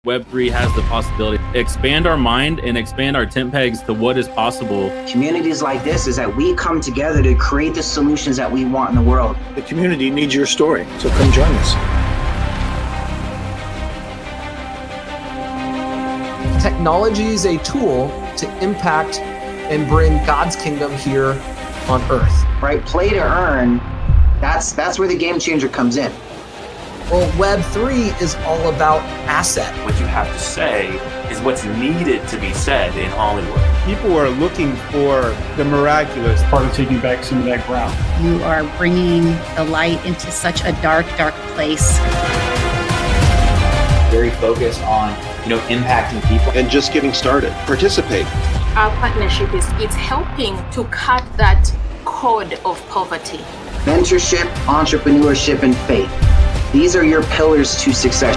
Web3 has the possibility to expand our mind and expand our tent pegs to what is possible. Communities like this is that we come together to create the solutions that we want in the world. The community needs your story, so come join us. Technology is a tool to impact and bring God's kingdom here on earth. Right? Play to earn, that's where the game changer comes in. Well, Web3 is all about asset. What you have to say is what's needed to be said in Hollywood. People are looking for the miraculous. Part of taking back some of that ground. You are bringing the light into such a dark, dark place. Very focused on, impacting people. And just getting started. Participate. Our partnership it's helping to cut that code of poverty. Mentorship, entrepreneurship, and faith. These are your pillars to success.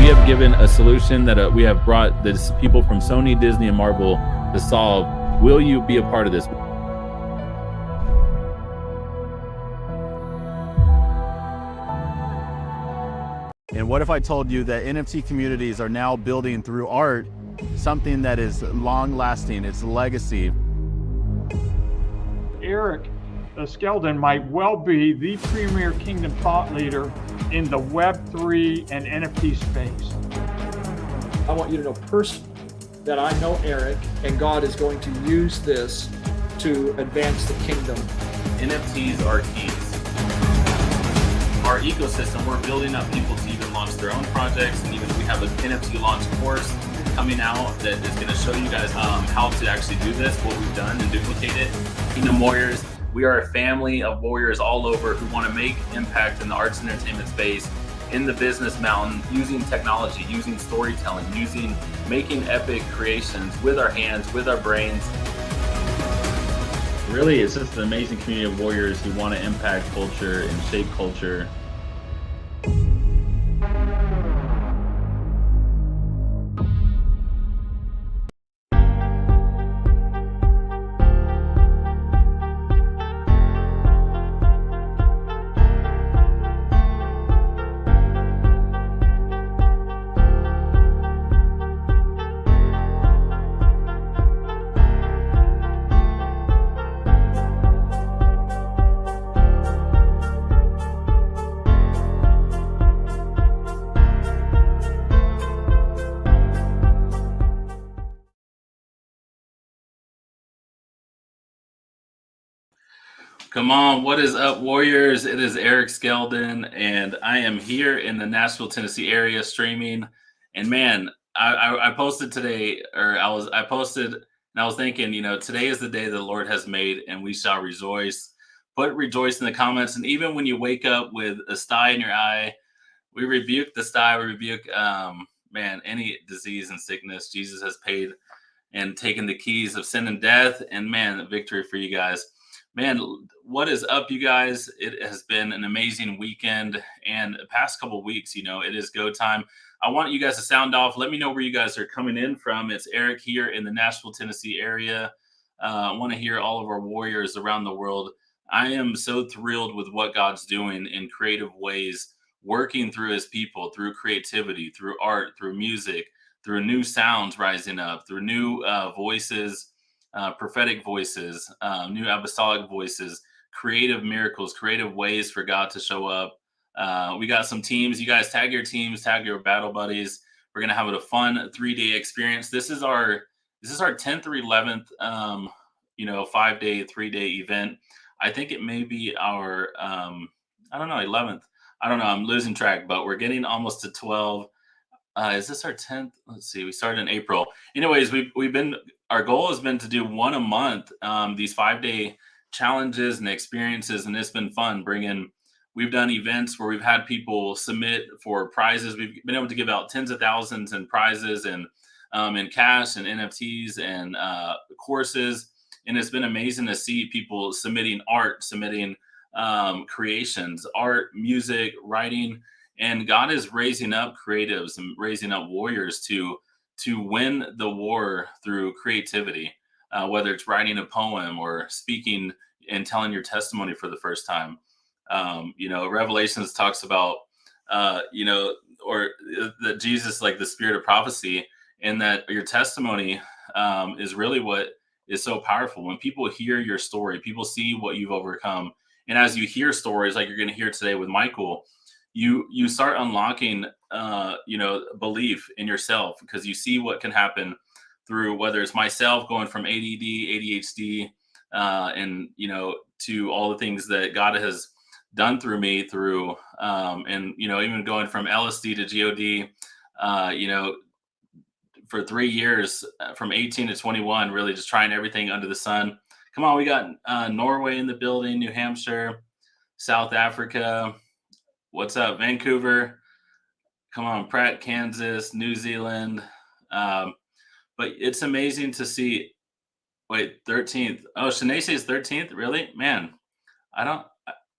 We have given a solution that we have brought this people from Sony, Disney, and Marvel to solve. Will you be a part of this? And what if I told you that NFT communities are now building through art something that is long-lasting, it's legacy. Eric Skeldon might well be the premier kingdom thought leader in the Web3 and NFT space. I want you to know personally that I know Eric, and God is going to use this to advance the kingdom. NFTs are keys. Our ecosystem, we're building up people to even launch their own projects, and even we have an NFT launch course coming out that is going to show you guys how to actually do this, what we've done, and duplicate it. Kingdom Warriors, we are a family of warriors all over who want to make impact in the arts and entertainment space, in the business mountain, using technology, using storytelling, making epic creations with our hands, with our brains. Really, it's just an amazing community of warriors who want to impact culture and shape culture. Come on, what is up, Warriors? It is Eric Skeldon, and I am here in the Nashville, Tennessee area streaming. And man, I posted today, I posted, and I was thinking, today is the day the Lord has made, and we shall rejoice. Put rejoice in the comments, and even when you wake up with a sty in your eye, we rebuke the sty. We rebuke, any disease and sickness. Jesus has paid and taken the keys of sin and death, and man, victory for you guys. Man, what is up, you guys? It has been an amazing weekend, and the past couple of weeks, it is go time. I want you guys to sound off. Let me know where you guys are coming in from. It's Eric here in the Nashville, Tennessee area. I want to hear all of our warriors around the world. I am so thrilled with what God's doing in creative ways, working through his people, through creativity, through art, through music, through new sounds rising up, through new voices, prophetic voices, new apostolic voices, creative miracles, creative ways for God to show up. We got some teams. You guys tag your teams, tag your battle buddies. We're gonna have a fun 3-day experience. This is our 10th or 11th, 5-day, 3-day event. I think it may be our 11th. I don't know. I'm losing track, but we're getting almost to 12. Is this our 10th? Let's see. We started in April. Anyways, our goal has been to do one a month, these 5-day challenges and experiences, and it's been fun. We've done events where we've had people submit for prizes. We've been able to give out tens of thousands in prizes and in cash and NFTs and courses, and it's been amazing to see people submitting art, submitting creations, art, music, writing. And God is raising up creatives and raising up warriors to win the war through creativity, whether it's writing a poem or speaking and telling your testimony for the first time. Revelations talks about, or that Jesus, like the spirit of prophecy, and that your testimony is really what is so powerful. When people hear your story, people see what you've overcome. And as you hear stories like you're going to hear today with Michael, you start unlocking, belief in yourself, because you see what can happen through, whether it's myself going from ADD, ADHD, and to all the things that God has done through me through, and even going from LSD to God, for 3 years, from 18 to 21, really just trying everything under the sun. Come on, we got Norway in the building, New Hampshire, South Africa. What's up, Vancouver? Come on, Pratt, Kansas, New Zealand. But it's amazing to see. Wait, 13th. Oh, Shanae says 13th. Really, man? I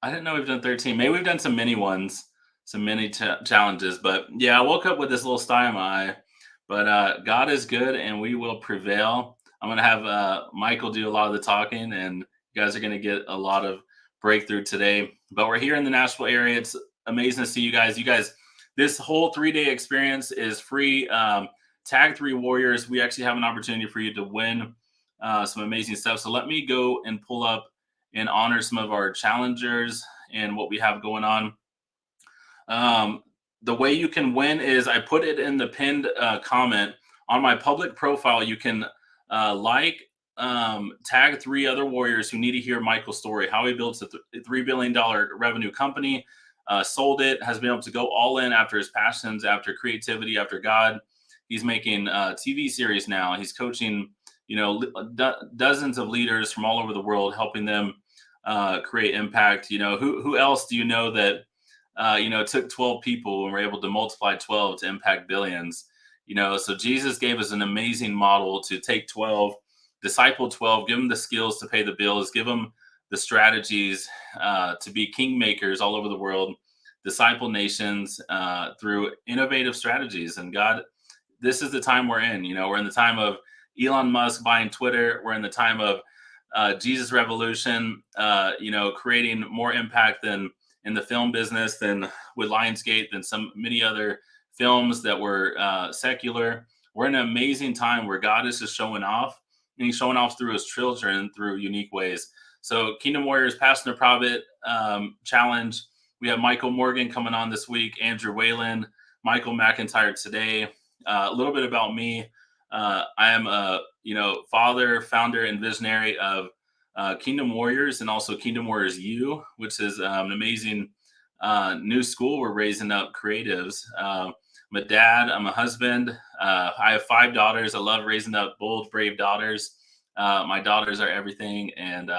didn't know we've done 13. Maybe we've done some mini ones, some mini challenges. But yeah, I woke up with this little sty in my eye. But God is good, and we will prevail. I'm gonna have Michael do a lot of the talking, and you guys are gonna get a lot of breakthrough today. But we're here in the Nashville area. It's amazing to see you guys. This whole 3-day experience is free. Tag 3 Warriors. We actually have an opportunity for you to win some amazing stuff. So let me go and pull up and honor some of our challengers and what we have going on. The way you can win is I put it in the pinned comment on my public profile. You can tag 3 other warriors who need to hear Michael's story, how he built a $3 billion revenue company, sold it, has been able to go all in after his passions, after creativity, after God. He's making TV series now. He's coaching, dozens of leaders from all over the world, helping them create impact. Who else do you know that it took 12 people and we're able to multiply 12 to impact billions? So Jesus gave us an amazing model to take 12, disciple 12, give them the skills to pay the bills, give them the strategies to be kingmakers all over the world, disciple nations through innovative strategies. And God, this is the time we're in. We're in the time of Elon Musk buying Twitter. We're in the time of Jesus Revolution, creating more impact than in the film business than with Lionsgate, than many other films that were secular. We're in an amazing time where God is just showing off, and he's showing off through his children through unique ways. So Kingdom Warriors Passion to Profit Challenge. We have Michael Morgan coming on this week, Andrew Whalen, Michael Mcintyre today. A little bit about me. I am a father, founder, and visionary of Kingdom Warriors, and also Kingdom Warriors U, which is an amazing new school. We're raising up creatives. I'm a dad. I'm a husband. I have 5 daughters. I love raising up bold, brave daughters. My daughters are everything, and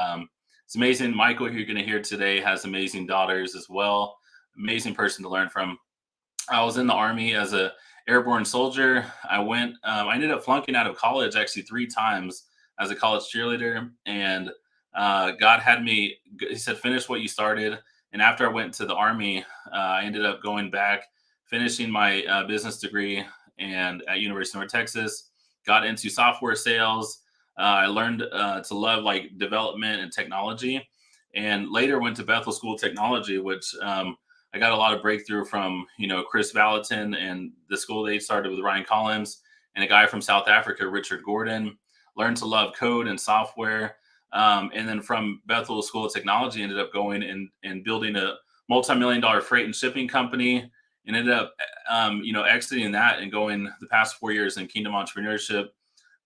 it's amazing. Michael, who you're going to hear today, has amazing daughters as well. Amazing person to learn from. I was in the Army as a airborne soldier. I ended up flunking out of college actually 3 times as a college cheerleader, and God had me. He said, "Finish what you started." And after I went to the Army, I ended up going back, finishing my business degree, and at University of North Texas, got into software sales. I learned to love like development and technology, and later went to Bethel School of Technology, which I got a lot of breakthrough from, Chris Valentin and the school they started with Ryan Collins and a guy from South Africa, Richard Gordon. Learned to love code and software. And then from Bethel School of Technology, ended up going and building a multi-million-dollar freight and shipping company, and ended up, exiting that and going the past 4 years in kingdom entrepreneurship,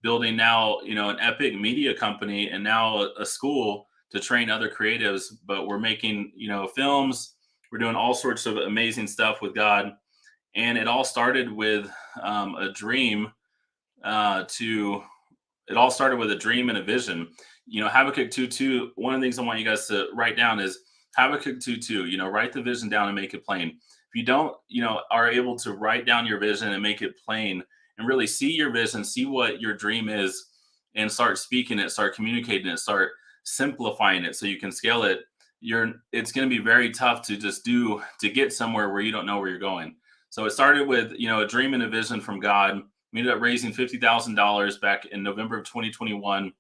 building now, an epic media company, and now a school to train other creatives. But we're making, films. We're doing all sorts of amazing stuff with God. And it all started with a dream it all started with a dream and a vision. Habakkuk 2:2, one of the things I want you guys to write down is Habakkuk 2:2, write the vision down and make it plain. If you don't, are able to write down your vision and make it plain and really see your vision, see what your dream is, and start speaking it, start communicating it, start simplifying it so you can scale it, it's going to be very tough to get somewhere where you don't know where you're going. So it started with, a dream and a vision from God. We ended up raising $50,000 back in November of 2021.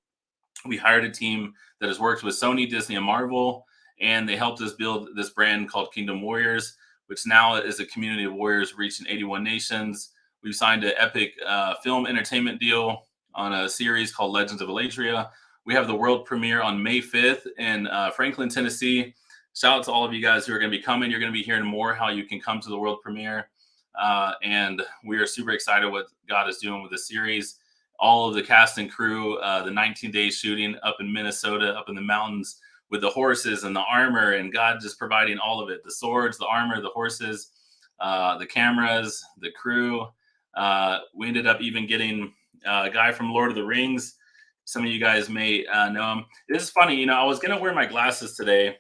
We hired a team that has worked with Sony, Disney, and Marvel. and they helped us build this brand called Kingdom Warriors, which now is a community of warriors reaching 81 nations. We've signed an epic film entertainment deal on a series called Legends of Elatria. We have the world premiere on May 5th in Franklin, Tennessee. Shout out to all of you guys who are going to be coming. You're going to be hearing more how you can come to the world premiere. And we are super excited what God is doing with the series. All of the cast and crew, the 19-day shooting up in Minnesota, up in the mountains with the horses and the armor, and God just providing all of it, the swords, the armor, the horses, the cameras, the crew. We ended up even getting a guy from Lord of the Rings. Some of you guys may know him. This is funny. I was going to wear my glasses today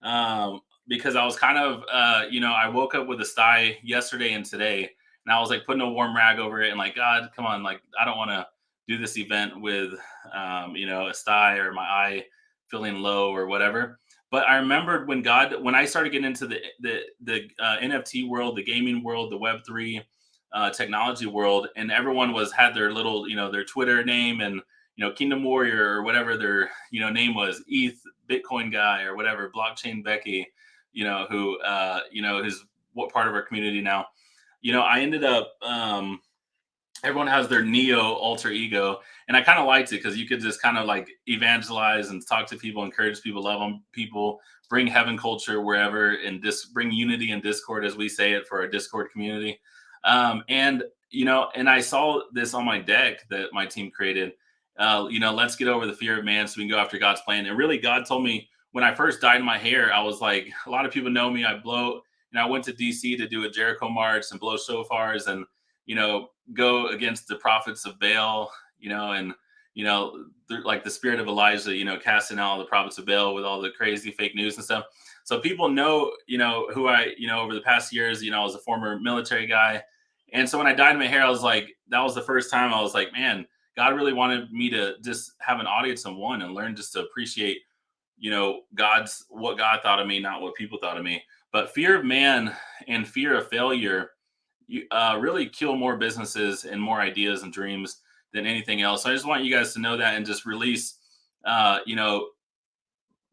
because I was kind of, I woke up with a sty yesterday and today, and I was like putting a warm rag over it and like, God, come on. Like, I don't want to do this event with, a sty or my eye feeling low or whatever. But I remembered when I started getting into the NFT world, the gaming world, the Web3 technology world, and everyone had their little, their Twitter name and, Kingdom Warrior or whatever their, name was, ETH Bitcoin guy or whatever, blockchain Becky, who, is what part of our community now. I ended up, everyone has their Neo alter ego, and I kind of liked it because you could just kind of like evangelize and talk to people, encourage people, love on people, bring heaven culture wherever, and bring unity and discord, as we say it, for our Discord community. And I saw this on my deck that my team created. Let's get over the fear of man so we can go after God's plan. And really, God told me when I first dyed my hair, I was like, a lot of people know me. I went to DC to do a Jericho march and blow shofars and, go against the prophets of Baal, and, like the spirit of Elijah, casting out all the prophets of Baal with all the crazy fake news and stuff. So people know, who I, over the past years, I was a former military guy. And so when I dyed my hair, I was like, that was the first time I was like, man, God really wanted me to just have an audience of one and learn just to appreciate, what God thought of me, not what people thought of me. But fear of man and fear of failure really kill more businesses and more ideas and dreams than anything else. So I just want you guys to know that and just release,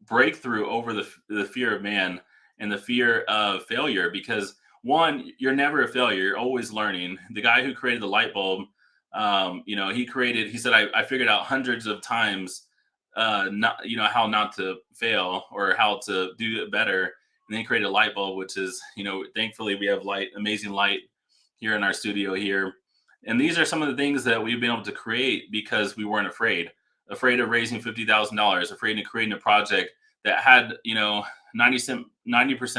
breakthrough over the fear of man and the fear of failure, because one, you're never a failure. You're always learning. The guy who created the light bulb, he said, I figured out hundreds of times, how not to fail or how to do it better. And then he created a light bulb, which is, thankfully we have amazing light here in our studio here. And these are some of the things that we've been able to create because we weren't afraid of raising $50,000, afraid of creating a project that had, 90%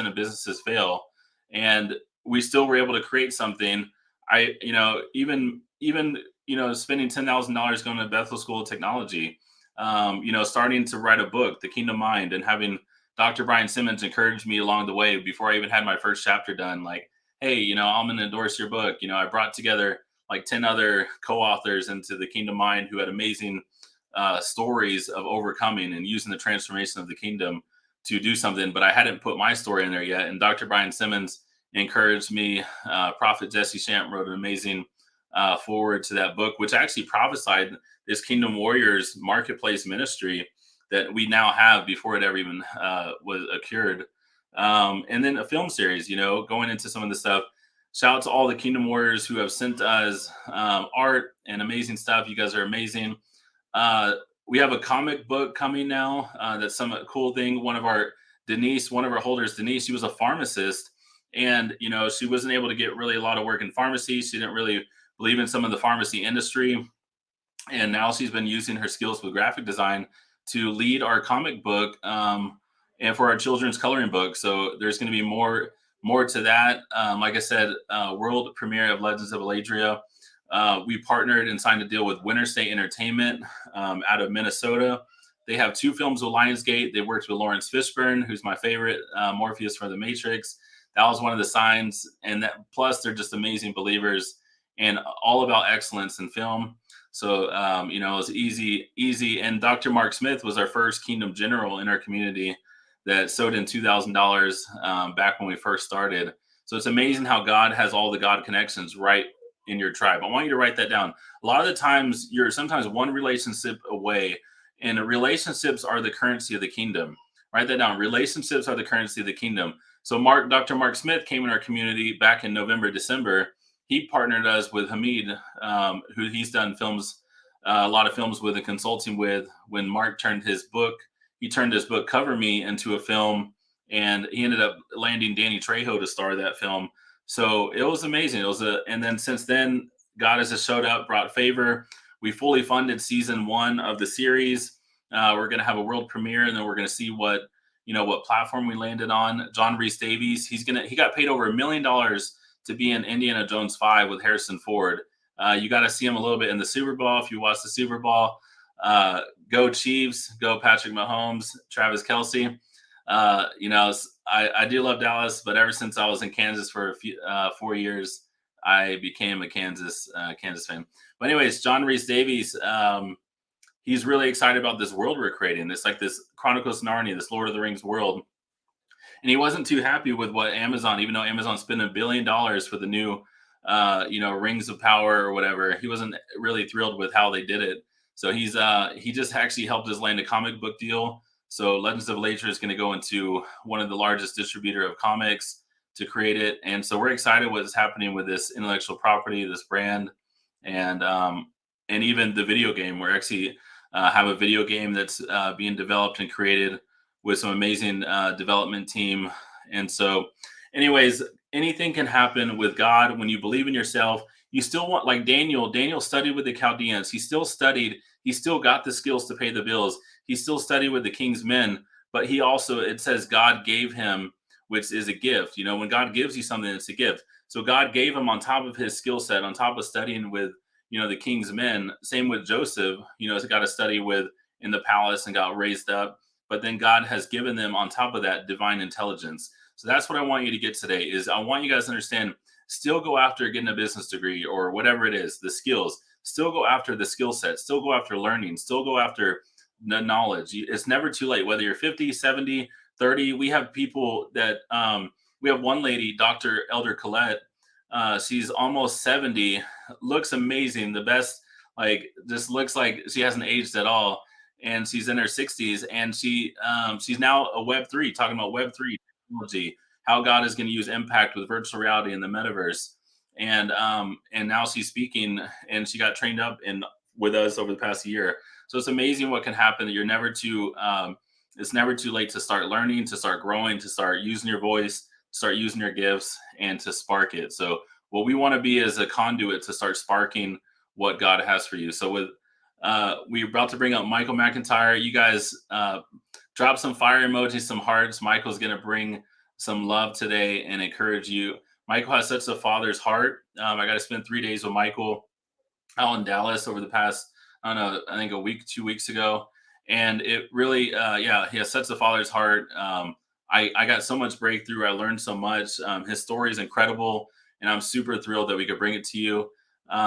of businesses fail. And we still were able to create something. Even spending $10,000 going to Bethel School of Technology, starting to write a book, The Kingdom Mind, and having Dr. Brian Simmons encourage me along the way before I even had my first chapter done. Like, hey, I'm going to endorse your book. I brought together like 10 other co-authors into The Kingdom Mind who had amazing stories of overcoming and using the transformation of the kingdom to do something, but I hadn't put my story in there yet. And Dr. Brian Simmons encouraged me. Prophet Jesse Shamp wrote an amazing forward to that book, which actually prophesied this Kingdom Warriors marketplace ministry that we now have before it ever even was occurred. And then a film series, going into some of the stuff. Shout out to all the Kingdom Warriors who have sent us art and amazing stuff. You guys are amazing. We have a comic book coming now. That's some cool thing. One of our holders, Denise, she was a pharmacist, and she wasn't able to get really a lot of work in pharmacy. She didn't really believe in some of the pharmacy industry, and now she's been using her skills with graphic design to lead our comic book and for our children's coloring book. So there's going to be more to that. Like I said, world premiere of Legends of Elatria. We partnered and signed a deal with Winter State Entertainment out of Minnesota. They have 2 films with Lionsgate. They worked with Lawrence Fishburne, who's my favorite, Morpheus from The Matrix. That was one of the signs. And that, plus, they're just amazing believers and all about excellence in film. So, it was easy. And Dr. Mark Smith was our first Kingdom General in our community that sewed in $2,000 back when we first started. So it's amazing how God has all the God connections right in your tribe. I want you to write that down. A lot of the times you're sometimes one relationship away, and relationships are the currency of the kingdom. Write that down. Relationships are the currency of the kingdom. So Dr. Mark Smith came in our community back in November, December. He partnered us with Hamid, who he's done films, a lot of films with and consulting with. When Mark turned his book Cover Me into a film, and he ended up landing Danny Trejo to star that film. So it was amazing. And then since then, God has just showed up, brought favor. We fully funded season 1 of the series. We're going to have a world premiere, and then we're going to see what platform we landed on. John Rhys Davies, he got paid over $1 million to be in Indiana Jones 5 with Harrison Ford. You got to see him a little bit in the Super Bowl. If you watch the Super Bowl, go Chiefs, go Patrick Mahomes, Travis Kelce. I do love Dallas, but ever since I was in Kansas for 4 years, I became a Kansas fan. But anyways, John Rhys Davies, he's really excited about this world we're creating. It's like this Chronicles of Narnia, this Lord of the Rings world. And he wasn't too happy with what Amazon, even though Amazon spent $1 billion for the new, Rings of Power or whatever. He wasn't really thrilled with how they did it. So he just actually helped us land a comic book deal. So Legends of Later is going to go into one of the largest distributor of comics to create it. And so we're excited what's happening with this intellectual property, this brand, and even the video game. We're actually have a video game that's being developed and created with some amazing development team. And so anyways, anything can happen with God. When you believe in yourself, you still want, like Daniel studied with the Chaldeans. He still studied. He still got the skills to pay the bills. He still studied with the king's men, but he also, it says God gave him, which is a gift. When God gives you something, it's a gift. So God gave him on top of his skill set, on top of studying with, the king's men. Same with Joseph, he's got to study with in the palace and got raised up. But then God has given them on top of that divine intelligence. So that's what I want you to get today is I want you guys to understand, still go after getting a business degree or whatever it is, the skills, still go after the skill set, still go after learning, still go after the knowledge. It's never too late, whether you're 50, 70, 30. We have people that, we have one lady, Dr. Elder Colette. She's almost 70, looks amazing. The best, just looks like she hasn't aged at all. And she's in her 60s, and she's now a Web3, talking about Web3 technology, how God is going to use impact with virtual reality in the metaverse. And now she's speaking, and she got trained up with us over the past year. So it's amazing what can happen. You're never too, it's never too late to start learning, to start growing, to start using your voice, start using your gifts, and to spark it. So what we want to be is a conduit to start sparking what God has for you. So we're about to bring up Michael Mcintyre. You guys drop some fire emojis, some hearts. Michael's going to bring some love today and encourage you. Michael has such a father's heart. I got to spend 3 days with Michael out in Dallas over the past, I don't know, I think a week, 2 weeks ago. And it really, he has such a father's heart. I got so much breakthrough. I learned so much. His story is incredible, and I'm super thrilled that we could bring it to you.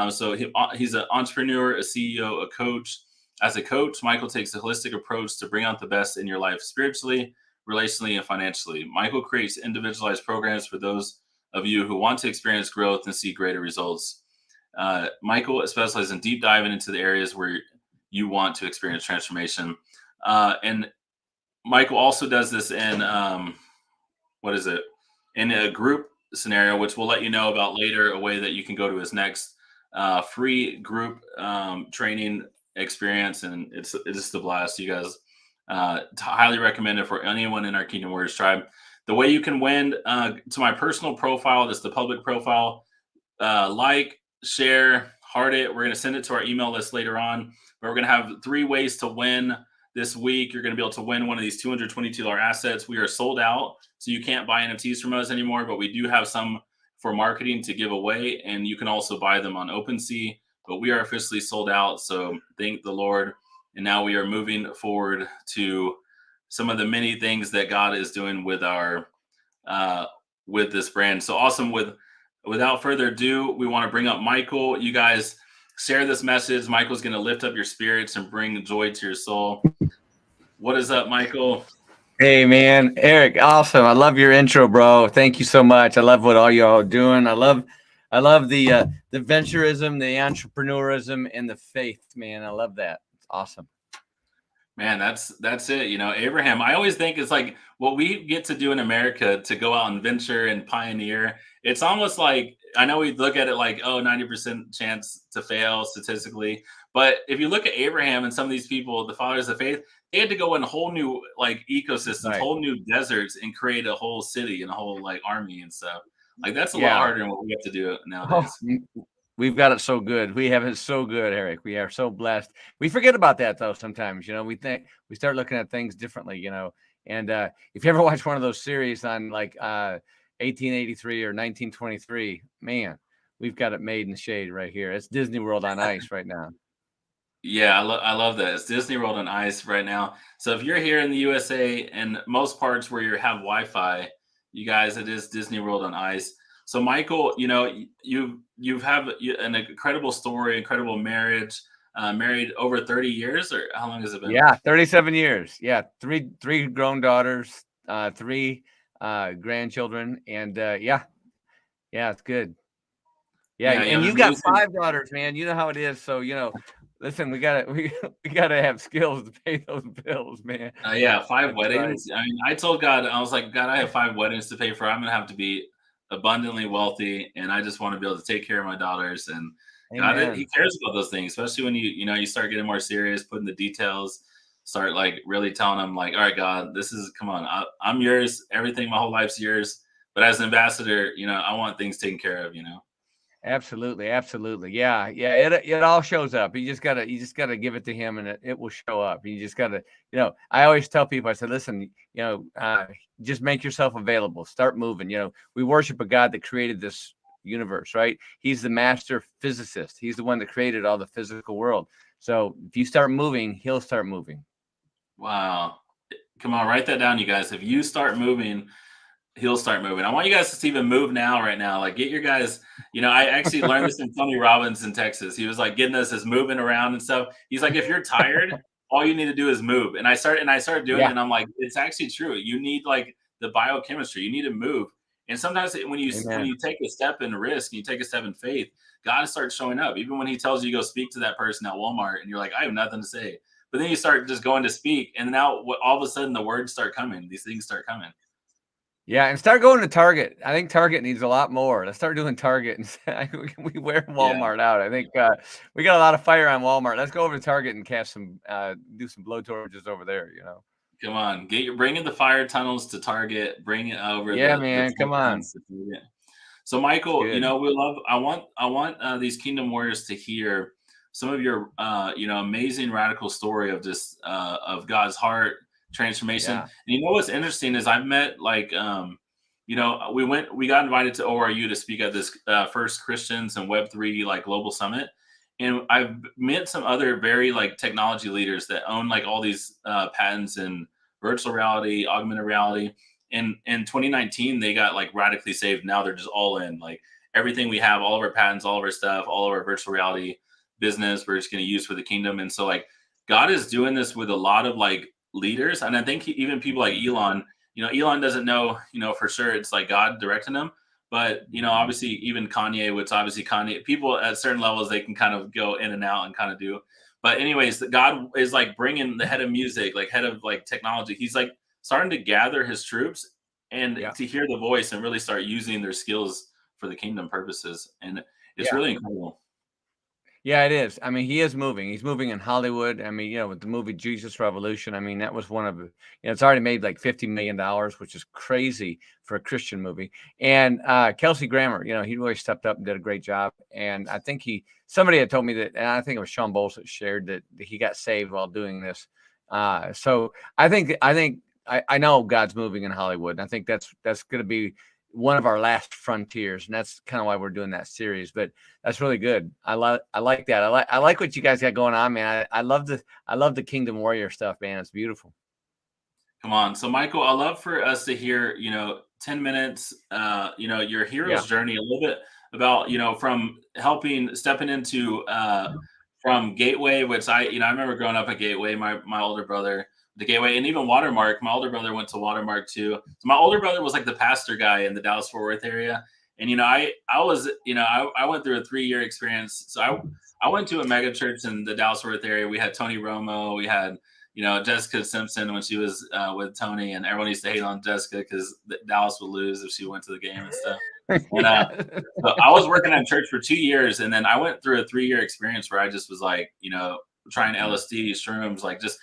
So he's an entrepreneur, a CEO, a coach. As a coach, Michael takes a holistic approach to bring out the best in your life spiritually, relationally, and financially. Michael creates individualized programs for those of you who want to experience growth and see greater results. Michael specializes in deep diving into the areas where you want to experience transformation. And Michael also does this in, in a group scenario, which we'll let you know about later, a way that you can go to his next free group training experience. And it's just a blast. You guys, highly recommend it for anyone in our Kingdom Warriors tribe. The way you can win, to my personal profile, that's the public profile, like, share, heart it. We're going to send it to our email list later on, but we're going to have 3 ways to win this week. You're going to be able to win one of these $222 assets. We are sold out, so you can't buy NFTs from us anymore, but we do have some for marketing to give away, and you can also buy them on OpenSea, but we are officially sold out. So thank the Lord. And now we are moving forward to some of the many things that God is doing with our, with this brand. So awesome. Without further ado, we want to bring up Michael. You guys share this message. Michael's going to lift up your spirits and bring joy to your soul. What is up, Michael? Hey, man. Eric, awesome. I love your intro, bro. Thank you so much. I love what all y'all are doing. I love the venturism, the entrepreneurism, and the faith, man. I love that. It's awesome. Man, that's it. You know, Abraham, I always think it's like what we get to do in America to go out and venture and pioneer. It's almost like I know we look at it like, oh, 90% chance to fail statistically. But if you look at Abraham and some of these people, the fathers of faith, they had to go in whole new like ecosystems, Right. whole new deserts and create a whole city and a whole like army and stuff. Like that's a lot Yeah. harder than what we have to do Oh, nowadays. we've got it so good. We have it so good, Eric. We are so blessed. We forget about that though sometimes. We think we start looking at things differently. And if you ever watch one of those series on like 1883 or 1923, man, we've got it made in the shade right here. It's Disney World on ice right now. Yeah, I love that. It's Disney World on Ice right now. So if you're here in the USA and most parts where you have Wi-Fi, you guys, it is Disney World on Ice. So Michael, you've have an incredible story, incredible marriage, married over 30 years, or how long has it been? Yeah, 37 years. Yeah, three grown daughters, three grandchildren, and yeah, it's good. Yeah, Yeah, and an you got amazing. 5 daughters, man. You know how it is. So, listen, we gotta have skills to pay those bills, man. Yeah, 5 That's right. weddings. I mean, I told God, I was like, God, I have 5 weddings to pay for. I'm gonna have to be abundantly wealthy, and I just want to be able to take care of my daughters. And God, He Amen. cares about those things, especially when you start getting more serious, putting the details, start like really telling them, like, all right, God, this is come on, I'm yours. Everything, my whole life's yours. But as an ambassador, I want things taken care of. Absolutely, absolutely. Yeah, yeah. It all shows up. You just gotta give it to him, and it will show up. You just gotta, I always tell people, I said, listen, just make yourself available. Start moving. We worship a God that created this universe, right? He's the master physicist. He's the one that created all the physical world. So if you start moving, he'll start moving. Wow. Come on, write that down, you guys. If you start moving, he'll start moving. I want you guys to even move now, right now. Like, get your guys. I actually learned this from Tony Robbins in Texas. He was like getting us as moving around and stuff. He's like, if you're tired, all you need to do is move. And I started doing it, Yeah. and I'm like, it's actually true. You need like the biochemistry. You need to move. And sometimes when Amen. you take a step in risk, and you take a step in faith, God starts showing up. Even when He tells you to go speak to that person at Walmart, and you're like, I have nothing to say. But then you start just going to speak, and now all of a sudden the words start coming. These things start coming. Yeah, and start going to Target. I think Target needs a lot more. Let's start doing Target, and we wear Yeah. Walmart out. I think we got a lot of fire on Walmart. Let's go over to Target and do some blowtorches over there. Come on, bring in the fire tunnels to Target. Bring it over Yeah, the man, come on. checkpoints to Target. So, It's Michael, good. we love. I want these Kingdom Warriors to hear some of your amazing radical story of just of God's heart transformation. Yeah, And what's interesting is I've met like we got invited to ORU to speak at this first Christians and Web3 like global summit. And I've met some other very like technology leaders that own like all these patents in virtual reality, augmented reality. And in 2019, they got like radically saved. Now they're just all in. Like everything we have, all of our patents, all of our stuff, all of our virtual reality business, we're just going to use for the kingdom. And so like God is doing this with a lot of like leaders, and I think even people like Elon. Elon doesn't know, for sure it's like God directing him. But obviously, even Kanye, which obviously Kanye, people at certain levels they can kind of go in and out and kind of do. But anyways, God is like bringing the head of music, like head of like technology. He's like starting to gather his troops and yeah, to hear the voice and really start using their skills for the kingdom purposes. And it's yeah. really incredible. Yeah, it is. I mean, he is moving. He's moving in Hollywood. I mean, with the movie Jesus Revolution, I mean, that was one of, it's already made like $50 million, which is crazy for a Christian movie. And Kelsey Grammer, he really stepped up and did a great job. And I think somebody had told me that, and I think it was Sean Bowles that shared that he got saved while doing this. So I know God's moving in Hollywood. And I think that's going to be one of our last frontiers, and that's kind of why we're doing that series. But that's really good. I like that. I like what you guys got going on, man. I love the Kingdom Warrior stuff, man. It's beautiful. Come on. So Michael, I love for us to hear, 10 minutes, your Yeah, hero's journey, a little bit about, from stepping into from Gateway, which I remember growing up at Gateway, my older brother, the Gateway, and even Watermark. My older brother went to Watermark too. So my older brother was like the pastor guy in the Dallas Fort Worth area. And I was, I went through a 3-year experience. So I went to a mega church in the Dallas Fort Worth area. We had Tony Romo, we had Jessica Simpson when she was with Tony, and everyone used to hate on Jessica because Dallas would lose if she went to the game and stuff. And so I was working at church for 2 years, and then I went through a 3-year experience where I just was like, trying LSD, shrooms, like just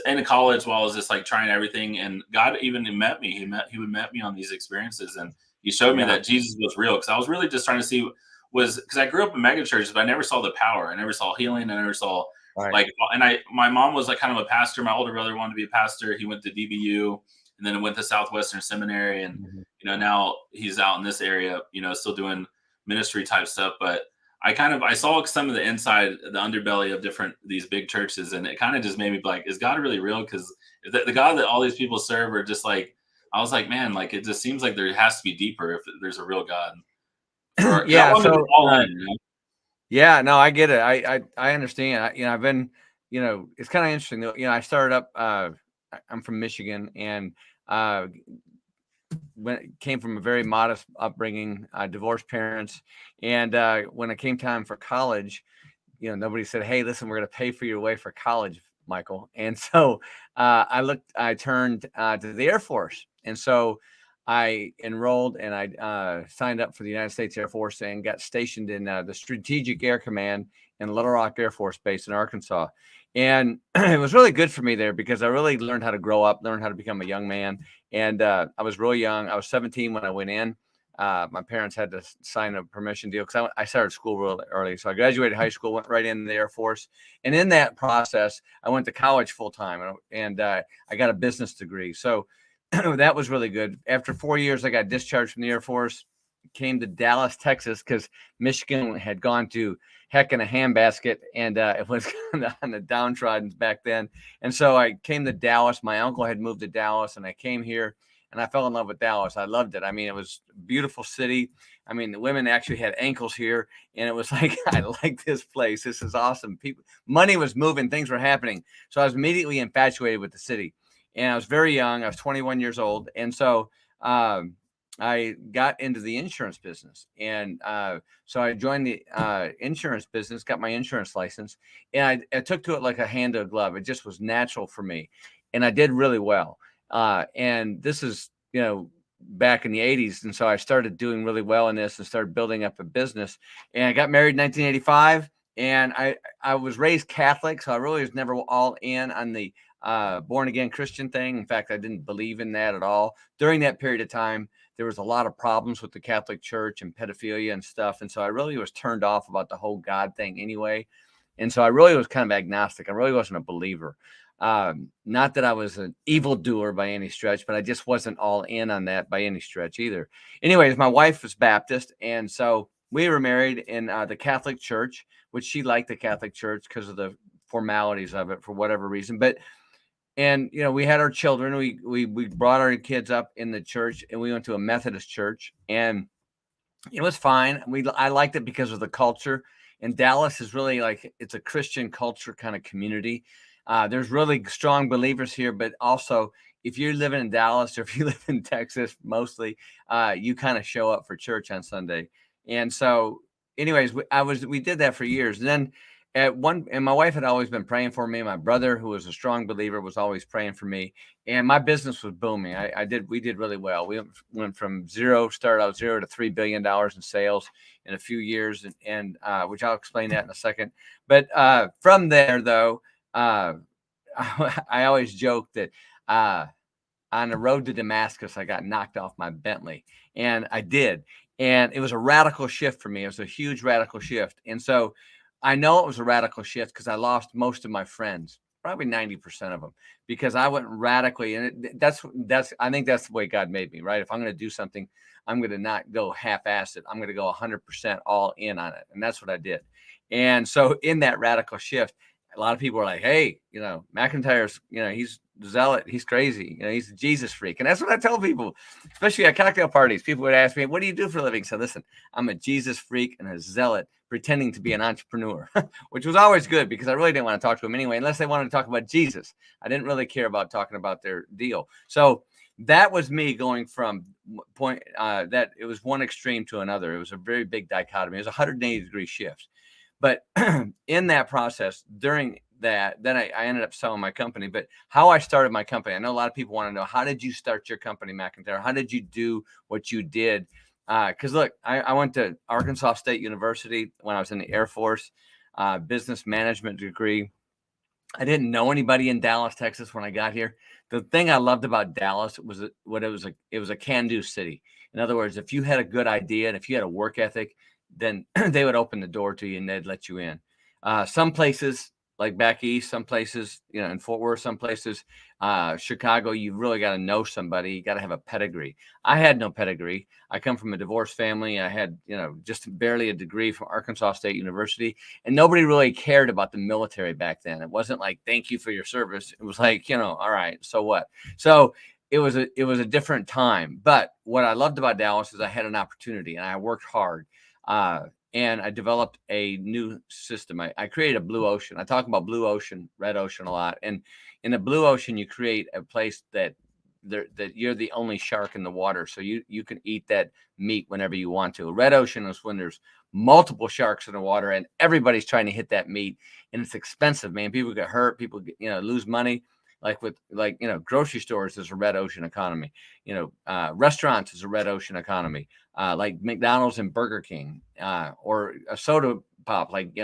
in college while I was just like trying everything. And God even met me. He would met me on these experiences, and he showed me that Jesus was real. Because I was really just trying to see because I grew up in mega churches, but I never saw the power. I never saw healing. I never saw my mom was like kind of a pastor. My older brother wanted to be a pastor. He went to DBU and then went to Southwestern Seminary, and now he's out in this area, still doing ministry type stuff. But I saw some of the inside, the underbelly of these big churches, and it kind of just made me like, is God really real? Because the God that all these people serve are just like, I was like, man, like it just seems like there has to be deeper if there's a real God. Yeah. Yeah, no, I get it. I understand. I've been, it's kind of interesting though. I started up, I'm from Michigan, and came from a very modest upbringing, divorced parents. And when it came time for college, nobody said, hey, listen, we're going to pay for your way for college, Michael. And so I turned to the Air Force. And so I enrolled and I signed up for the United States Air Force and got stationed in the Strategic Air Command in Little Rock Air Force Base in Arkansas. And it was really good for me there because I really learned how to grow up, learned how to become a young man. And I was real young. I was 17 when I went in. My parents had to sign a permission deal because I started school real early. So I graduated high school, went right into the Air Force. And in that process, I went to college full time and I got a business degree. So that was really good. After 4 years, I got discharged from the Air Force, came to Dallas, Texas, because Michigan had gone to heck in a handbasket, and it was on the downtrodden back then. And so I came to Dallas. My uncle had moved to Dallas, and I came here, and I fell in love with Dallas. I loved it. I mean, it was a beautiful city. I mean, the women actually had ankles here, and it was like, I like this place. This is awesome. Money was moving. Things were happening. So I was immediately infatuated with the city. And I was very young. I was 21 years old. And so I got into the insurance business. And so I joined the insurance business, got my insurance license. And I took to it like a hand to a glove. It just was natural for me. And I did really well. And this is, back in the 80s. And so I started doing really well in this and started building up a business. And I got married in 1985. And I was raised Catholic. So I really was never all in on the born again Christian thing. In fact, I didn't believe in that at all. During that period of time, there was a lot of problems with the Catholic Church and pedophilia and stuff. And so I really was turned off about the whole God thing anyway. And so I really was kind of agnostic. I really wasn't a believer. Not that I was an evildoer by any stretch, but I just wasn't all in on that by any stretch either. Anyways, my wife was Baptist. And so we were married in the Catholic Church, which she liked the Catholic Church because of the formalities of it for whatever reason. And we had our children. We brought our kids up in the church, and we went to a Methodist church, and it was fine. I liked it because of the culture. And Dallas is really like, it's a Christian culture kind of community. There's really strong believers here, but also if you're living in Dallas or if you live in Texas, mostly, you kind of show up for church on Sunday. And so, anyways, we did that for years. And then and my wife had always been praying for me. My brother, who was a strong believer, was always praying for me. And my business was booming. We did really well. We went from started out zero to $3 billion in sales in a few years, and which I'll explain that in a second. But from there, though, I always joke that on the road to Damascus, I got knocked off my Bentley, and I did. And it was a radical shift for me. It was a huge radical shift. And so I know it was a radical shift because I lost most of my friends, probably 90% of them, because I went radically. And I think that's the way God made me, right? If I'm going to do something, I'm going to not go half-assed. I'm going to go 100% all in on it. And that's what I did. And so in that radical shift, a lot of people are like, hey, Mcintyre's, he's zealot. He's crazy. He's a Jesus freak. And that's what I tell people, especially at cocktail parties. People would ask me, what do you do for a living? So listen, I'm a Jesus freak and a zealot pretending to be an entrepreneur, which was always good because I really didn't want to talk to them anyway, unless they wanted to talk about Jesus. I didn't really care about talking about their deal. So that was me going from that it was one extreme to another. It was a very big dichotomy. It was a 180-degree shift. But in that process, during that, then I ended up selling my company. But how I started my company, I know a lot of people want to know, how did you start your company, Mcintyre? How did you do what you did? Because look, I went to Arkansas State University when I was in the Air Force, business management degree. I didn't know anybody in Dallas, Texas when I got here. The thing I loved about Dallas was it was a can-do city. In other words, if you had a good idea and if you had a work ethic, then they would open the door to you and they'd let you in. Some places like back east, some places, in Fort Worth, some places, Chicago, you really got to know somebody. You got to have a pedigree. I had no pedigree. I come from a divorced family. I had, just barely a degree from Arkansas State University, and nobody really cared about the military back then. It wasn't like, thank you for your service. It was like, all right, so what? So it was a different time. But what I loved about Dallas is I had an opportunity and I worked hard. And I developed a new system. I created a blue ocean. I talk about blue ocean, red ocean a lot. And in the blue ocean, you create a place that you're the only shark in the water. So you can eat that meat whenever you want to. Red ocean is when there's multiple sharks in the water and everybody's trying to hit that meat. And it's expensive, man. People get hurt. People get, lose money. Like grocery stores is a red ocean economy. Restaurants is a red ocean economy. Like McDonald's and Burger King, or a soda pop, like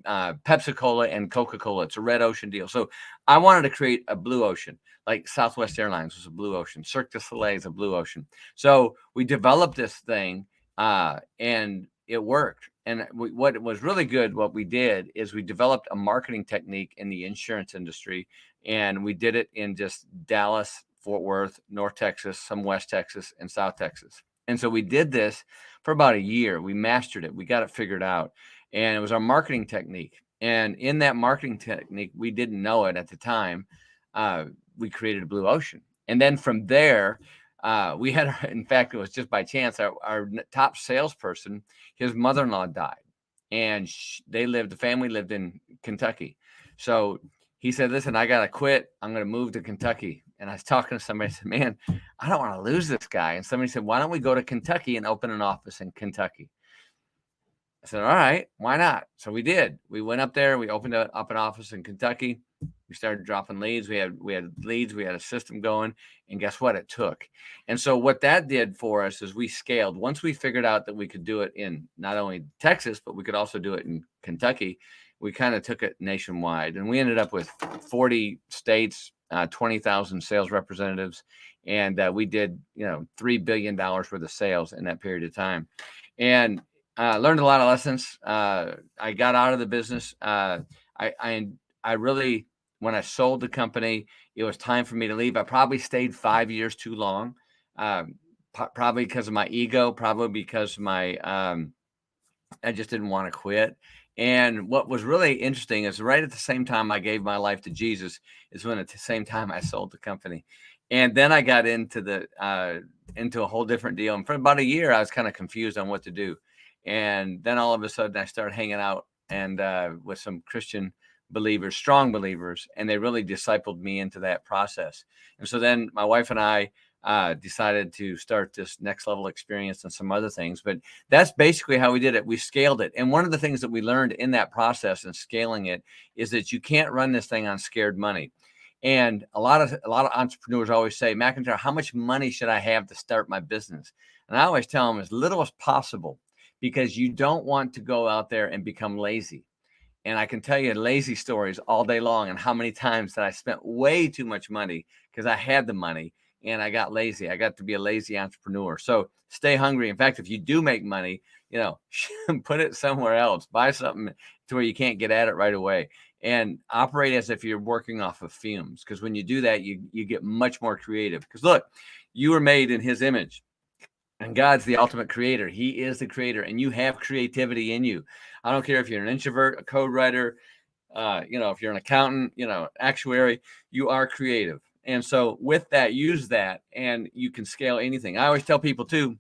Pepsi Cola and Coca Cola. It's a red ocean deal. So I wanted to create a blue ocean, like Southwest Airlines was a blue ocean. Cirque du Soleil is a blue ocean. So we developed this thing, and it worked. And what was really good, what we did is we developed a marketing technique in the insurance industry, and we did it in just Dallas, Fort Worth, North Texas, some West Texas, and South Texas. And so we did this for about a year. We mastered it. We got it figured out. And it was our marketing technique. And in that marketing technique, we didn't know it at the time. We created a blue ocean. And then from there, we had, in fact, it was just by chance, our top salesperson, his mother-in-law died. And the family lived in Kentucky. So he said, listen, I got to quit. I'm going to move to Kentucky. And I was talking to somebody, I said, man, I don't want to lose this guy. And somebody said, why don't we go to Kentucky and open an office in Kentucky? I said, all right, why not? So we did. We went up there. We opened up an office in Kentucky. We started dropping leads. We had leads. We had a system going. And guess what? It took. And so what that did for us is we scaled. Once we figured out that we could do it in not only Texas, but we could also do it in Kentucky, we kind of took it nationwide. And we ended up with 40 states, 20,000 sales representatives. And we did, $3 billion worth of sales in that period of time. And learned a lot of lessons. I got out of the business. I really, when I sold the company, it was time for me to leave. I probably stayed 5 years too long, probably because of my ego, probably because I just didn't want to quit. And what was really interesting is right at the same time I gave my life to Jesus is when at the same time I sold the company. And then I got into a whole different deal. And for about a year, I was kind of confused on what to do. And then all of a sudden I started hanging out and with some Christian believers, strong believers, and they really discipled me into that process. And so then my wife and I decided to start this next level experience and some other things. But that's basically how we did it. We scaled it. And one of the things that we learned in that process and scaling it is that you can't run this thing on scared money. And a lot of entrepreneurs always say, Mcintyre, how much money should I have to start my business? And I always tell them as little as possible, because you don't want to go out there and become lazy. And I can tell you lazy stories all day long and how many times that I spent way too much money because I had the money and I got lazy. I got to be a lazy entrepreneur. So stay hungry. In fact, if you do make money, put it somewhere else. Buy something to where you can't get at it right away. And operate as if you're working off of fumes. Because when you do that, you get much more creative. Because look, you were made in his image. And God's the ultimate creator. He is the creator, and you have creativity in you. I don't care if you're an introvert, a code writer, if you're an accountant, actuary, you are creative. And so with that, use that, and you can scale anything. I always tell people too,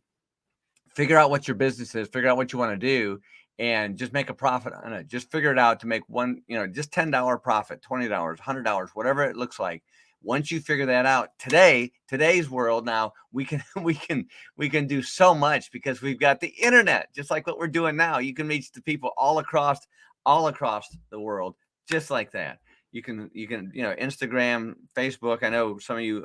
figure out what your business is, figure out what you want to do, and just make a profit on it. Just figure it out to make just $10 profit, $20, $100, whatever it looks like. Once you figure that out, today's world now, we can do so much because we've got the internet, just like what we're doing now. You can reach the people all across the world, just like that. You can, Instagram, Facebook. I know some of you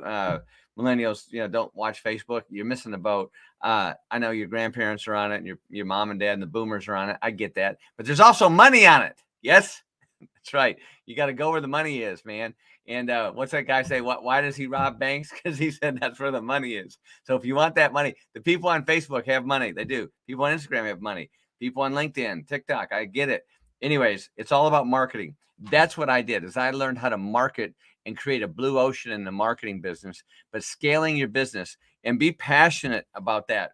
millennials, don't watch Facebook. You're missing the boat. I know your grandparents are on it, and your mom and dad and the boomers are on it. I get that, but there's also money on it. Yes, that's right. You got to go where the money is, man. And what's that guy say? Why does he rob banks? Because he said that's where the money is. So if you want that money, the people on Facebook have money. They do. People on Instagram have money. People on LinkedIn, TikTok. I get it. Anyways, it's all about marketing. That's what I did. Is I learned how to market and create a blue ocean in the marketing business, but scaling your business and be passionate about that.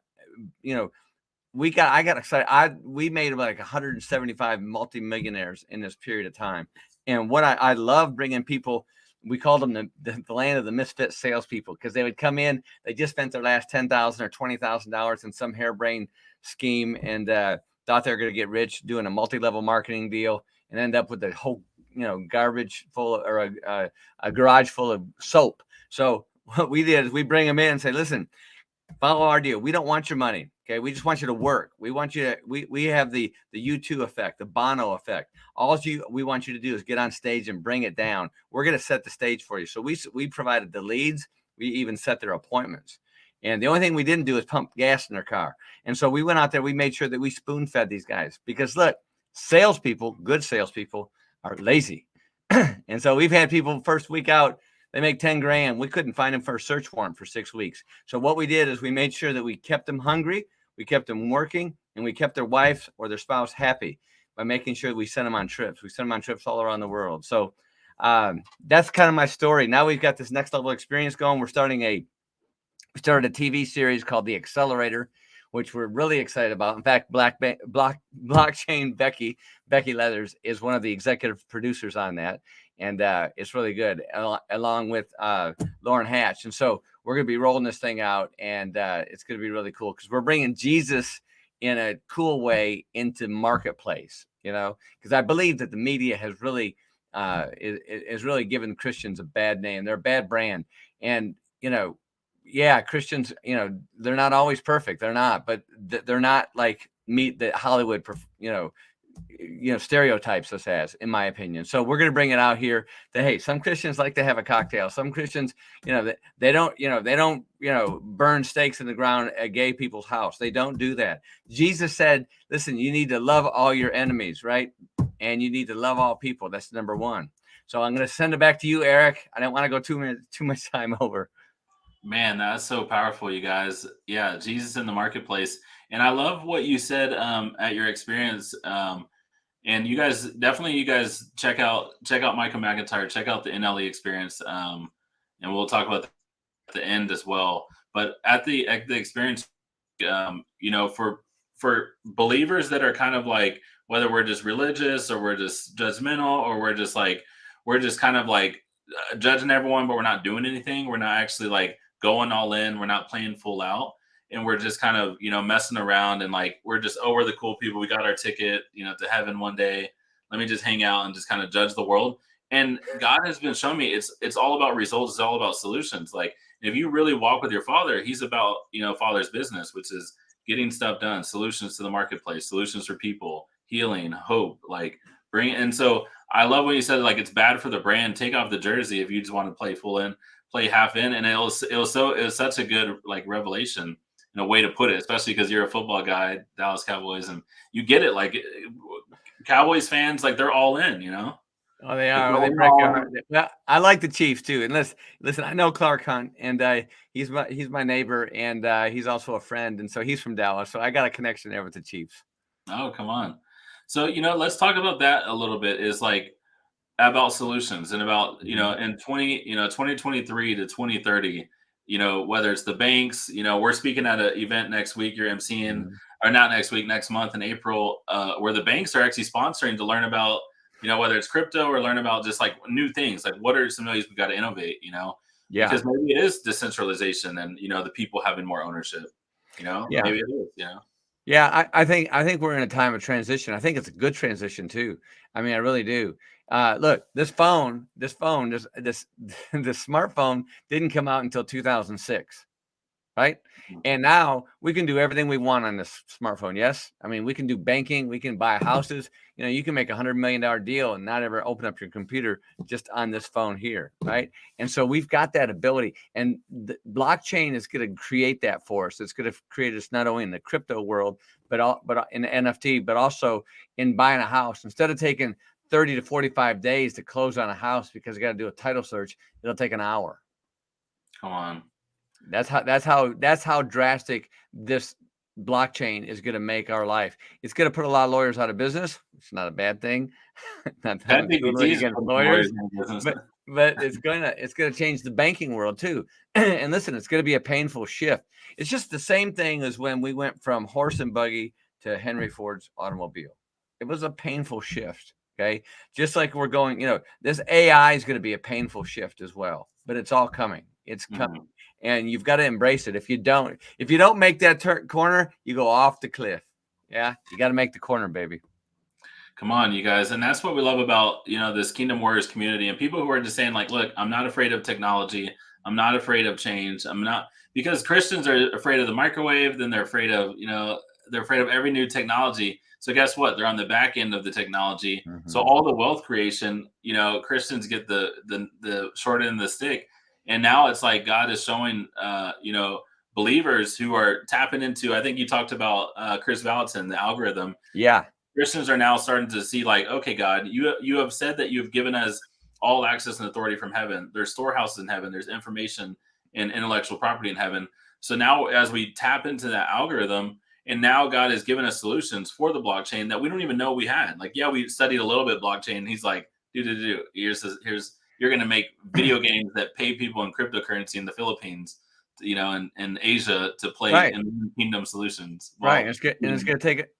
I got excited. We made like 175 multimillionaires in this period of time. And what I love bringing people, we called them the land of the misfit salespeople, because they would come in, they just spent their last $10,000 or $20,000 in some harebrained scheme and thought they were going to get rich doing a multi-level marketing deal and end up with a whole, garbage full of, or a garage full of soap. So what we did is we bring them in and say, listen, follow our deal. We don't want your money. Okay. We just want you to work. We want you to, we have the U2 effect, the Bono effect. We want you to do is get on stage and bring it down. We're going to set the stage for you. So we provided the leads. We even set their appointments. And the only thing we didn't do is pump gas in their car. And so we went out there, we made sure that we spoon fed these guys, because look, salespeople, good salespeople are lazy. And so we've had people first week out, they make 10 grand. We couldn't find them for a search warrant for 6 weeks. So what we did is we made sure that we kept them hungry, we kept them working, and we kept their wife or their spouse happy by making sure that we sent them on trips. We sent them on trips all around the world. So that's kind of my story. Now we've got this next level experience going. We started a TV series called The Accelerator, which we're really excited about. In fact, Blockchain Becky Leathers is one of the executive producers on that. And it's really good, along with Lauren Hatch. And so we're going to be rolling this thing out, and it's going to be really cool because we're bringing Jesus in a cool way into marketplace, because I believe that the media has really is really given Christians a bad name. They're a bad brand. And, Christians, they're not always perfect. They're not, but they're not like that Hollywood, stereotypes us as, in my opinion. So we're going to bring it out here that, hey, some Christians like to have a cocktail. Some Christians, they don't burn stakes in the ground at gay people's house. They don't do that. Jesus said, listen, you need to love all your enemies, right? And you need to love all people. That's number one. So I'm going to send it back to you, Eric. I don't want to go too much time over. Man, that's so powerful, you guys. Yeah, Jesus in the marketplace. And I love what you said at your experience. And you guys check out Michael Mcintyre, check out the NLE experience. And we'll talk about the end as well. But at the experience, for believers that are kind of like, whether we're just religious or we're just judgmental or we're just kind of like judging everyone, but we're not doing anything. We're not actually like going all in. We're not playing full out. And we're just kind of, messing around and like, we're the cool people. We got our ticket, to heaven one day. Let me just hang out and just kind of judge the world. And God has been showing me it's all about results. It's all about solutions. Like if you really walk with your Father, he's about, Father's business, which is getting stuff done, solutions to the marketplace, solutions for people, healing, hope, like and so I love when you said like, it's bad for the brand. Take off the jersey if you just want to play full in, play half in. And it was such a good like revelation. A way to put it, especially because you're a football guy, Dallas Cowboys, and you get it. Like Cowboys fans, like they're all in, Oh, they are. They break your heart. Well, I like the Chiefs too. And listen, I know Clark Hunt, and he's my neighbor, and he's also a friend, and so he's from Dallas. So I got a connection there with the Chiefs. Oh, come on. So let's talk about that a little bit. Is like about solutions and about in 2023 to 2030. Whether it's the banks, we're speaking at an event next week, you're emceeing, or not next week, next month in April, where the banks are actually sponsoring to learn about, whether it's crypto or learn about just like new things, like what are some ways we got to innovate, Yeah. Because maybe it is decentralization and, the people having more ownership, Yeah. Maybe it is, Yeah, I think we're in a time of transition. I think it's a good transition too. I mean, I really do. Look, this smartphone didn't come out until 2006. right? And now we can do everything we want on this smartphone. Yes. I mean, we can do banking, we can buy houses. You know, you can make $100 million deal and not ever open up your computer just on this phone here, right? And so we've got that ability, and the blockchain is going to create that for us. It's going to create us not only in the crypto world, but in the NFT, but also in buying a house. Instead of taking 30 to 45 days to close on a house because you got to do a title search, it'll take an hour. Come on. That's how drastic this blockchain is going to make our life. It's going to put a lot of lawyers out of business. It's not a bad thing. Not that I'm totally against lawyers, but it's gonna change the banking world too. And listen, it's going to be a painful shift. It's just the same thing as when we went from horse and buggy to Henry Ford's automobile. It was a painful shift. Okay, just like we're going, you know, this AI is going to be a painful shift as well. But it's all coming. It's coming. And you've got to embrace it. If you don't make that corner, you go off the cliff. Yeah, you got to make the corner, baby. Come on, you guys. And that's what we love about, you know, this Kingdom Warriors community, and people who are just saying like, look, I'm not afraid of technology. I'm not afraid of change. I'm not, because Christians are afraid of the microwave. Then they're afraid of, you know, they're afraid of every new technology. So guess what? They're on the back end of the technology. So all the wealth creation, you know, Christians get the short end of the stick. And now it's like God is showing, you know, believers who are tapping into, I think you talked about Chris Valentin, the algorithm. Yeah. Christians are now starting to see like, okay, God, you have said that you've given us all access and authority from heaven. There's storehouses in heaven. There's information and intellectual property in heaven. So now as we tap into that algorithm, and now God has given us solutions for the blockchain that we don't even know we had. Like, yeah, we studied a little bit blockchain. And he's like, here's you're going to make video games that pay people in cryptocurrency in the Philippines, you know, and Asia to play in Kingdom solutions. Well, right. It's good. And it's going to take it.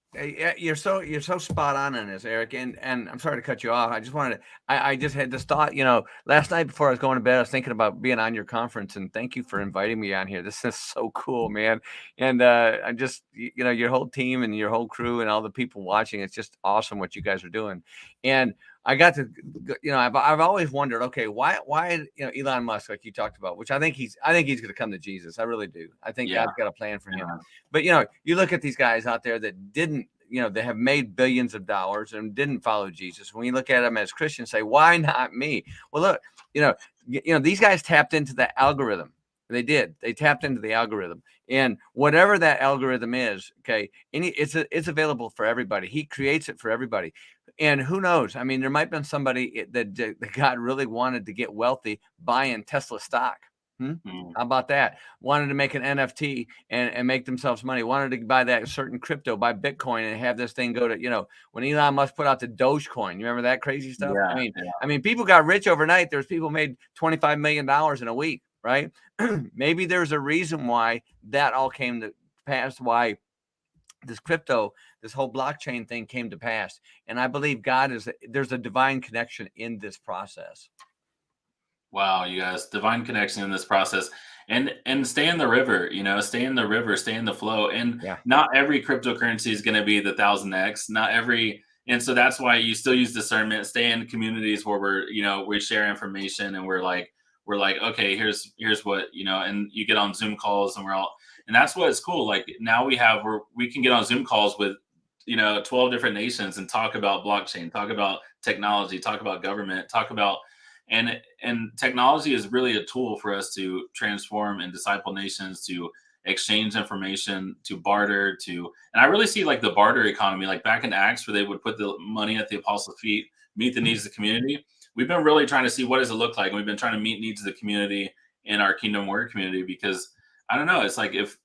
You're so spot on this, Eric. And I'm sorry to cut you off. I just wanted to, I just had this thought, you know, last night before I was going to bed, I was thinking about being on your conference, and thank you for inviting me on here. This is so cool, man. And I'm just, you know, your whole team and your whole crew and all the people watching, it's just awesome what you guys are doing. And I got to, you know, I've always wondered, okay, why, you know, Elon Musk, like you talked about, which I think he's going to come to Jesus. I really do. I think God's got a plan for him. But, you know, you look at these guys out there that didn't, you know, they have made billions of dollars and didn't follow Jesus. When you look at them as Christians, say, why not me? Well, look, you know, these guys tapped into the algorithm. They did. They tapped into the algorithm, and whatever that algorithm is, okay, it's available for everybody. He creates it for everybody. And who knows? I mean, there might have been somebody that God really wanted to get wealthy buying Tesla stock. How about that? Wanted to make an NFT and make themselves money. Wanted to buy that certain crypto, buy Bitcoin, and have this thing go to, you know, when Elon Musk put out the Dogecoin, you remember that crazy stuff? Yeah, I mean, people got rich overnight. There's people made $25 million in a week, right? Maybe there's a reason why that all came to pass, why this crypto, this whole blockchain thing came to pass. And I believe there's a divine connection in this process. Wow, you guys, divine connection in this process, and stay in the river, you know, stay in the river, stay in the flow. And not every cryptocurrency is going to be the 1000x, not every. And so that's why you still use discernment, stay in communities where we share information, and we're like, okay, here's what, you know, and you get on Zoom calls, and and that's what is cool. Like now we can get on Zoom calls with, you know, 12 different nations and talk about blockchain, talk about technology, talk about government, talk about, and technology is really a tool for us to transform and disciple nations, to exchange information, to barter, and I really see like the barter economy, like back in Acts, where they would put the money at the apostles' feet, meet the needs of the community. We've been really trying to see what does it look like, and we've been trying to meet needs of the community in our Kingdom Warrior community, because I don't know, it's like if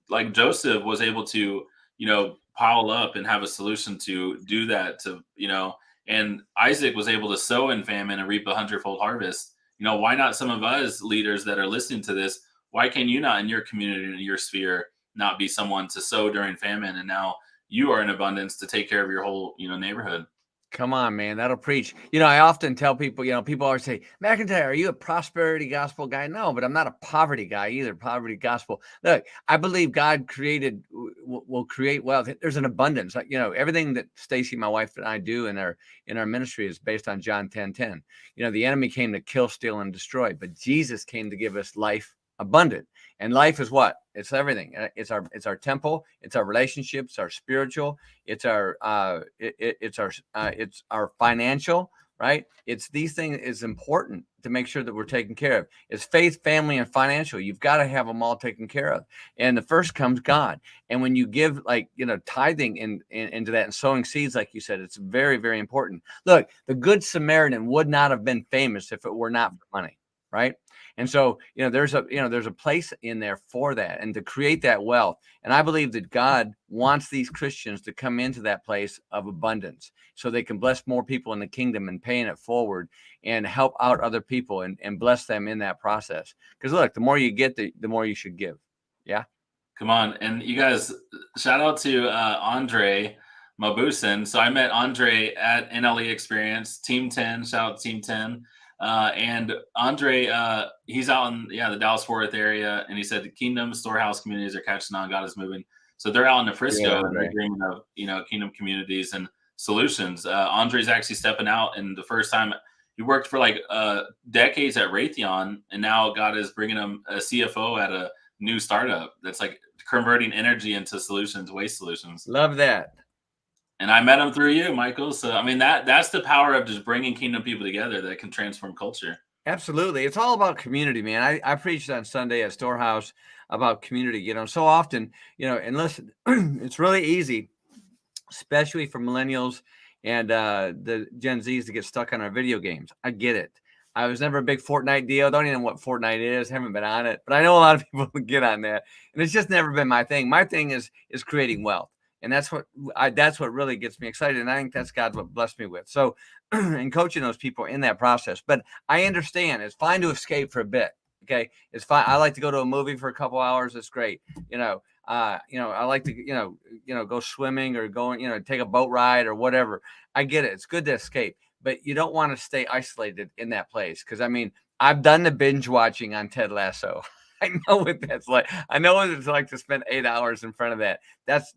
like Joseph was able to, you know, pile up and have a solution to do that, to, you know, and Isaac was able to sow in famine and reap 100-fold harvest. You know, why not some of us leaders that are listening to this? Why can you not in your community, in your sphere, not be someone to sow during famine, and now you are in abundance to take care of your whole, you know, neighborhood? Come on, man, that'll preach. You know, I often tell people, you know, people always say, Mcintyre, are you a prosperity gospel guy? No, but I'm not a poverty guy either. Poverty gospel. Look, I believe God will create wealth. There's an abundance. You know, everything that Stacy, my wife, and I do in our ministry is based on John 10:10. You know, the enemy came to kill, steal, and destroy, but Jesus came to give us life abundant. And life is what? It's everything. It's our temple. It's our relationships. Our spiritual. It's our it's our financial. Right? It's these things is important to make sure that we're taken care of. It's faith, family, and financial. You've got to have them all taken care of. And the first comes God. And when you give, like, tithing into that and sowing seeds, like you said, it's very, very important. Look, the Good Samaritan would not have been famous if it were not for money. Right. And so, there's a place in there for that and to create that wealth. And I believe that God wants these Christians to come into that place of abundance so they can bless more people in the kingdom and paying it forward and help out other people and bless them in that process. Because look, the more you get, the more you should give. Yeah. Come on. And you guys, shout out to Andre Mabusin. So I met Andre at NLE Experience, Team 10. Shout out to Team 10. And Andre, he's out in the Dallas-Fort Worth area, and he said the Kingdom Storehouse communities are catching on. God is moving, so they're out in the Frisco, and they're dreaming of Kingdom communities and solutions. Andre's actually stepping out, and the first time he worked for like decades at Raytheon, and now God is bringing him a CFO at a new startup that's like converting energy into solutions, waste solutions. Love that. And I met him through you, Michael. So, I mean, that's the power of just bringing kingdom people together that can transform culture. Absolutely. It's all about community, man. I preached on Sunday at Storehouse about community, so often, and listen, it's really easy, especially for millennials and the Gen Zs to get stuck on our video games. I get it. I was never a big Fortnite deal. Don't even know what Fortnite is. Haven't been on it, but I know a lot of people get on that, and it's just never been my thing. My thing is creating wealth. And that's what really gets me excited. And I think that's God what blessed me with. So, and coaching those people in that process. But I understand it's fine to escape for a bit. Okay. It's fine. I like to go to a movie for a couple hours. It's great. I like to, go swimming or take a boat ride or whatever. I get it. It's good to escape, but you don't want to stay isolated in that place. Cause I mean, I've done the binge watching on Ted Lasso. I know what that's like. I know what it's like to spend 8 hours in front of that. That's,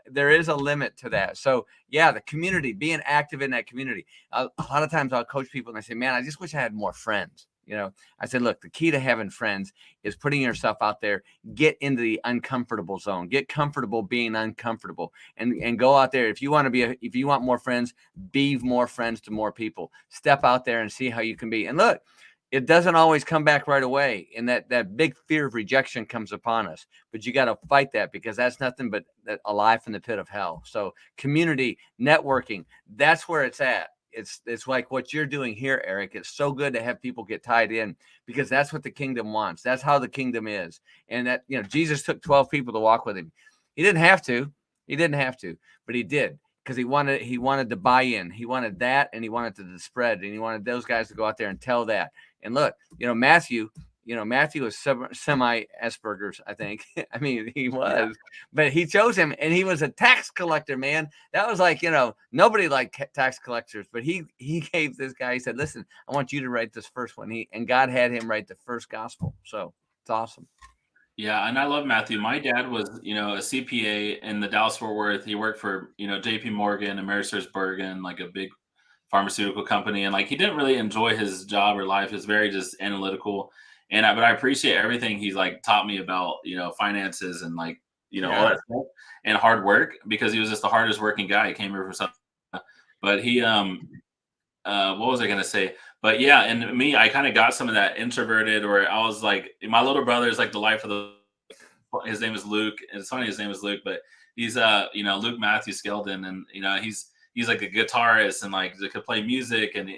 there is a limit to that. So yeah, the community, being active in that community. A lot of times I'll coach people and I say, man, I just wish I had more friends. I said, look, the key to having friends is putting yourself out there, get into the uncomfortable zone, get comfortable being uncomfortable and go out there. If you want more friends, be more friends to more people, step out there and see how you can be. And look, it doesn't always come back right away. And that big fear of rejection comes upon us, but you got to fight that because that's nothing but a lie from the pit of hell. So community networking, that's where it's at. It's like what you're doing here, Eric. It's so good to have people get tied in because that's what the kingdom wants. That's how the kingdom is. And that, Jesus took 12 people to walk with him. He didn't have to, but he did. Because he wanted to buy in. He wanted that, and he wanted to spread, and he wanted those guys to go out there and tell that. And look, Matthew was semi Asperger's, I think. I mean, he was, but he chose him, and he was a tax collector, man. That was like, nobody liked tax collectors, but he gave this guy. He said, "Listen, I want you to write this first one." And God had him write the first gospel. So it's awesome. Yeah, and I love Matthew. My dad was, a CPA in the Dallas-Fort Worth. He worked for, JP Morgan, AmerisourceBergen, like a big pharmaceutical company. And like, he didn't really enjoy his job or life. He was very just analytical. But I appreciate everything he's like taught me about, finances and like, all that stuff and hard work because he was just the hardest working guy. He came here from something, but he, what was I going to say? But yeah, and me, I kind of got some of that introverted, or I was like, my little brother is like the life of his name is Luke. And it's funny, his name is Luke, but he's, Luke Matthew Skeldon. And, he's like a guitarist and like could play music. And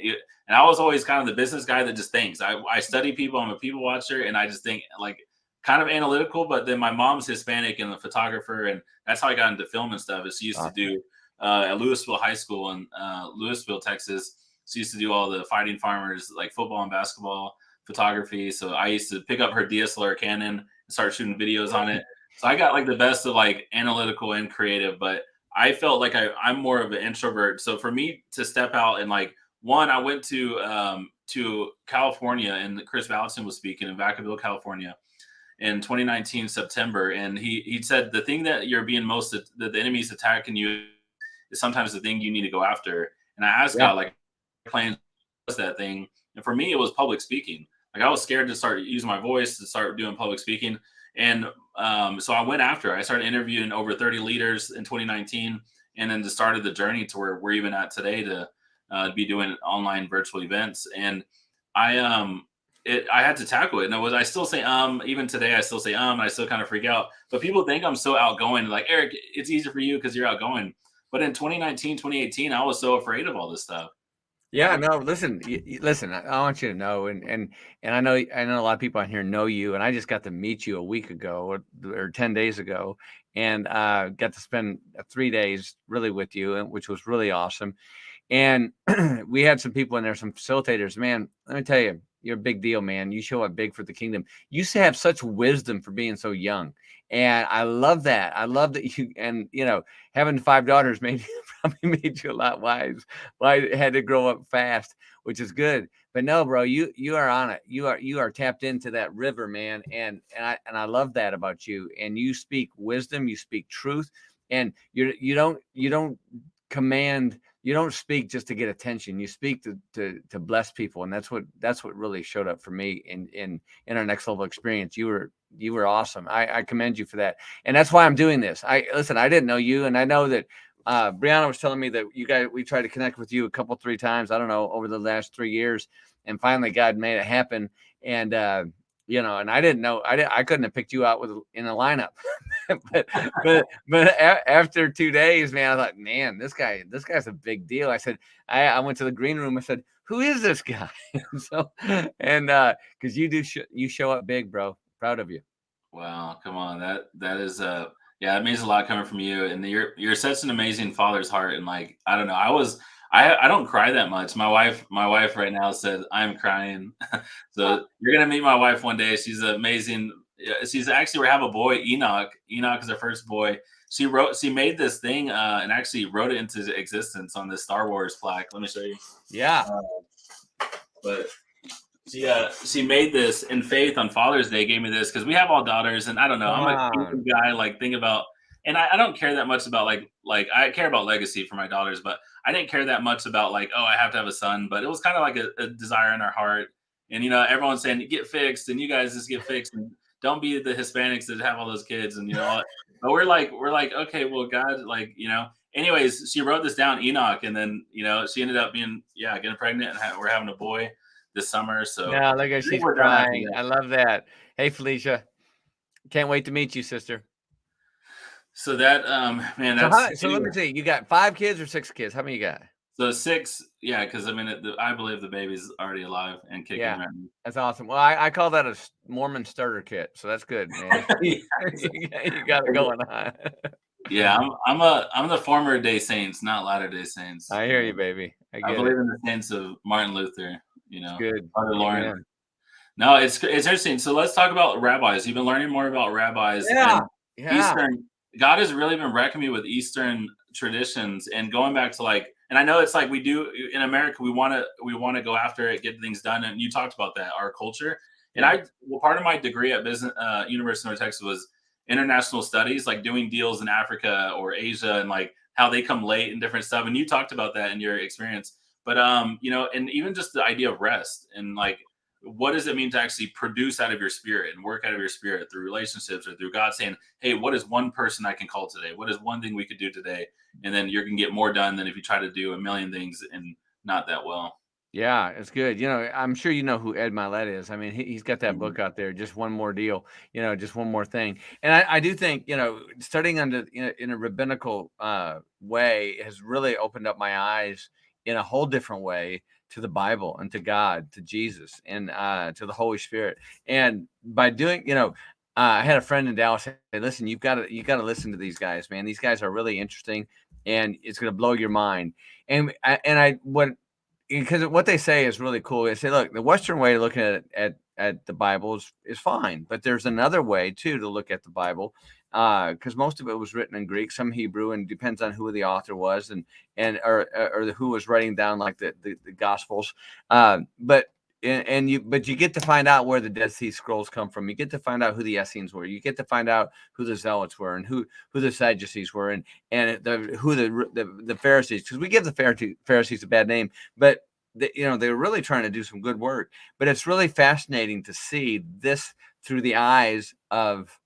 I was always kind of the business guy that just thinks. I study people. I'm a people watcher. And I just think like kind of analytical, but then my mom's Hispanic and a photographer. And that's how I got into film and stuff. She used to do at Louisville High School in Louisville, Texas. She used to do all the Fighting Farmers, like football and basketball photography. So I used to pick up her DSLR Canon and start shooting videos on it. So I got like the best of like analytical and creative, but I felt like I'm more of an introvert. So for me to step out and like, one, I went to California and Chris Vallotton was speaking in Vacaville, California in 2019, September. And he said, the thing that you're being that the enemy's attacking you is sometimes the thing you need to go after. And I asked God, like, playing that thing, and for me it was public speaking. Like I was scared to start using my voice, to start doing public speaking. And so I went after it. I started interviewing over 30 leaders in 2019, and then just started the journey to where we're even at today to be doing online virtual events. And I I had to tackle it. And I still say even today I still say and I still kind of freak out. But people think I'm so outgoing. Like, Eric, it's easier for you because you're outgoing. But in 2019, 2018, I was so afraid of all this stuff. Yeah, no, listen, listen, I want you to know, and I know a lot of people on here know you, and I just got to meet you a week ago or 10 days ago, and got to spend 3 days really with you, which was really awesome. And we had some people in there, some facilitators. Man, let me tell you, you're a big deal, man. You show up big for the kingdom. You have such wisdom for being so young. And I love that. I love that you, and having 5 daughters probably made you a lot wise. Well, I had to grow up fast, which is good. But no, bro, you are on it. You are tapped into that river, man. And I love that about you. And you speak wisdom, you speak truth, and you don't command. You don't speak just to get attention. You speak to bless people, and that's what really showed up for me in our next level experience. You were awesome. I commend you for that, and that's why I'm doing this. I didn't know you, and I know that Brianna was telling me that we tried to connect with you 3 times. I don't know, over the last 3 years, and finally God made it happen. And and I didn't know. I couldn't have picked you out in a lineup. but after 2 days, man, I thought, man, this guy's a big deal. I said, I went to the green room. I said, who is this guy? Because you show up big, bro. Proud of you. Wow, come on, that is yeah, it means a lot coming from you, and you're such an amazing father's heart. And like, I don't know, I don't cry that much. My wife right now said I'm crying. So you're gonna meet my wife one day. She's amazing. She's actually, we have a boy, Enoch. Enoch is her first boy. She made this thing and actually wrote it into existence on this Star Wars plaque. Let me show you. Yeah. But she made this in faith on Father's Day, gave me this because we have all daughters, and I don't know, I'm a kingdom guy, like think about, and I don't care that much about like I care about legacy for my daughters, but I didn't care that much about like, oh, I have to have a son. But it was kind of like a desire in our heart. And everyone's saying get fixed, and you guys just get fixed, and don't be the Hispanics that have all those kids, and but we're like, okay, well, God, like, anyways, she wrote this down, Enoch, and then she ended up getting pregnant, and we're having a boy this summer. So yeah, look at, she's crying. I love that. Hey, Felicia, can't wait to meet you, sister. So that man, that's so let me see, you got 5 kids or 6 kids? How many you got? So 6, yeah, because I mean, I believe the baby's already alive and kicking. Yeah, that's awesome. Well, I call that a Mormon starter kit, so that's good, man. You got it going on. Yeah, I'm the former day saints, not latter day saints. I hear you, baby. I believe in the saints of Martin Luther. Good. Father Lauren. No, it's interesting. So let's talk about rabbis. You've been learning more about rabbis. Yeah. Eastern. God has really been wrecking me with Eastern traditions and going back to like. And I know it's like we do in America. We want to go after it, get things done. And you talked about that, our culture. And part of my degree at business University of North Texas was international studies, like doing deals in Africa or Asia, and like how they come late and different stuff. And you talked about that in your experience. But and even just the idea of rest and like, what does it mean to actually produce out of your spirit and work out of your spirit through relationships or through God saying, hey, what is one person I can call today? What is one thing we could do today? And then you're going to get more done than if you try to do a million things and not that well. Yeah, it's good. I'm sure you know who Ed Milet is. I mean, he's got that book out there, Just One More Deal, just one more thing. And I do think, studying under in a rabbinical way has really opened up my eyes in a whole different way to the Bible and to God, to Jesus, and to the Holy Spirit. And by doing, I had a friend in Dallas say, listen, you got to listen to these guys, man. These guys are really interesting, and it's going to blow your mind. Because what they say is really cool. They say, look, the Western way of looking at the Bible is fine, but there's another way too to look at the Bible, because most of it was written in Greek, some Hebrew, and depends on who the author was or who was writing down like the Gospels. But you get to find out where the Dead Sea Scrolls come from. You get to find out who the Essenes were. You get to find out who the Zealots were and who the Sadducees were and who the Pharisees, because we give the Pharisees a bad name, but they're really trying to do some good work. But it's really fascinating to see this through the eyes of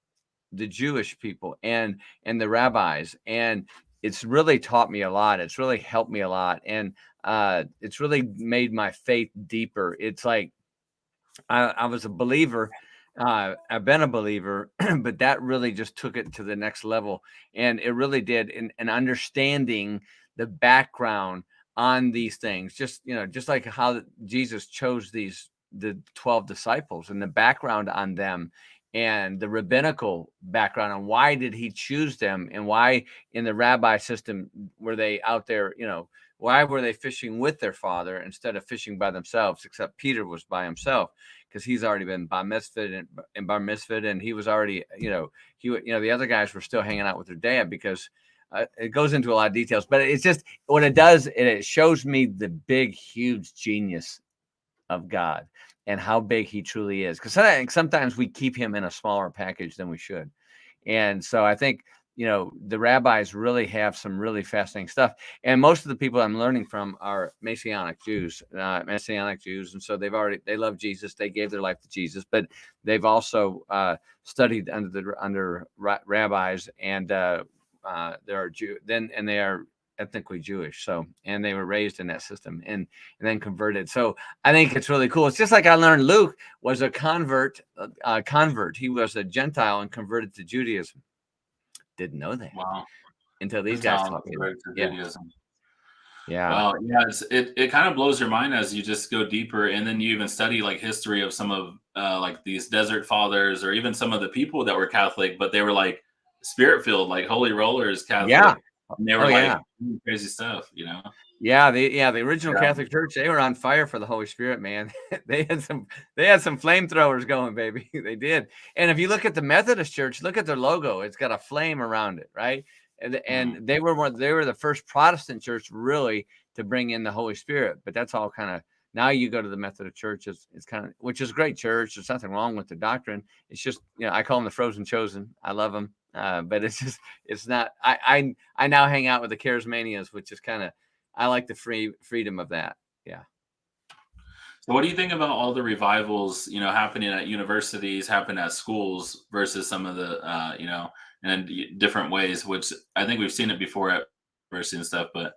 the Jewish people and the rabbis, and it's really taught me a lot. It's really helped me a lot, and it's really made my faith deeper. It's like I was a believer. I've been a believer, but that really just took it to the next level. And it really did in understanding the background on these things. Just like how Jesus chose the 12 disciples and the background on them and the rabbinical background on why did he choose them, and why in the rabbi system were they out there, why were they fishing with their father instead of fishing by themselves, except Peter was by himself because he's already been bar mitzvahed and he was already, the other guys were still hanging out with their dad because it goes into a lot of details, but it's just what it does. It shows me the big, huge genius of God and how big he truly is. Because sometimes we keep him in a smaller package than we should. And so I think, the rabbis really have some really fascinating stuff. And most of the people I'm learning from are Messianic Jews. And so they love Jesus. They gave their life to Jesus, but they've also studied under rabbis, and they are ethnically Jewish. So, and they were raised in that system and then converted. So I think it's really cool. It's just like I learned Luke was a convert. He was a Gentile and converted to Judaism. Didn't know that. Wow. Until these guys taught me. Yeah. Well, yeah, it kind of blows your mind as you just go deeper, and then you even study like history of some of like these desert fathers, or even some of the people that were Catholic, but they were like spirit filled, like holy rollers Catholic. Yeah. And they were doing crazy stuff, Yeah, the original Catholic Church, they were on fire for the Holy Spirit, man. They had some flamethrowers going, baby. They did. And if you look at the Methodist Church, look at their logo. It's got a flame around it, right? And they were the first Protestant church really to bring in the Holy Spirit. But that's all kind of, now you go to the Methodist Church, it's kind of, which is a great church. There's nothing wrong with the doctrine. It's just, I call them the frozen chosen. I love them. But it's not, I now hang out with the charismanias, which is kind of, I like the freedom of that. Yeah. So what do you think about all the revivals, happening at universities, happen at schools versus some of the, in different ways, which I think we've seen it before at university and stuff, but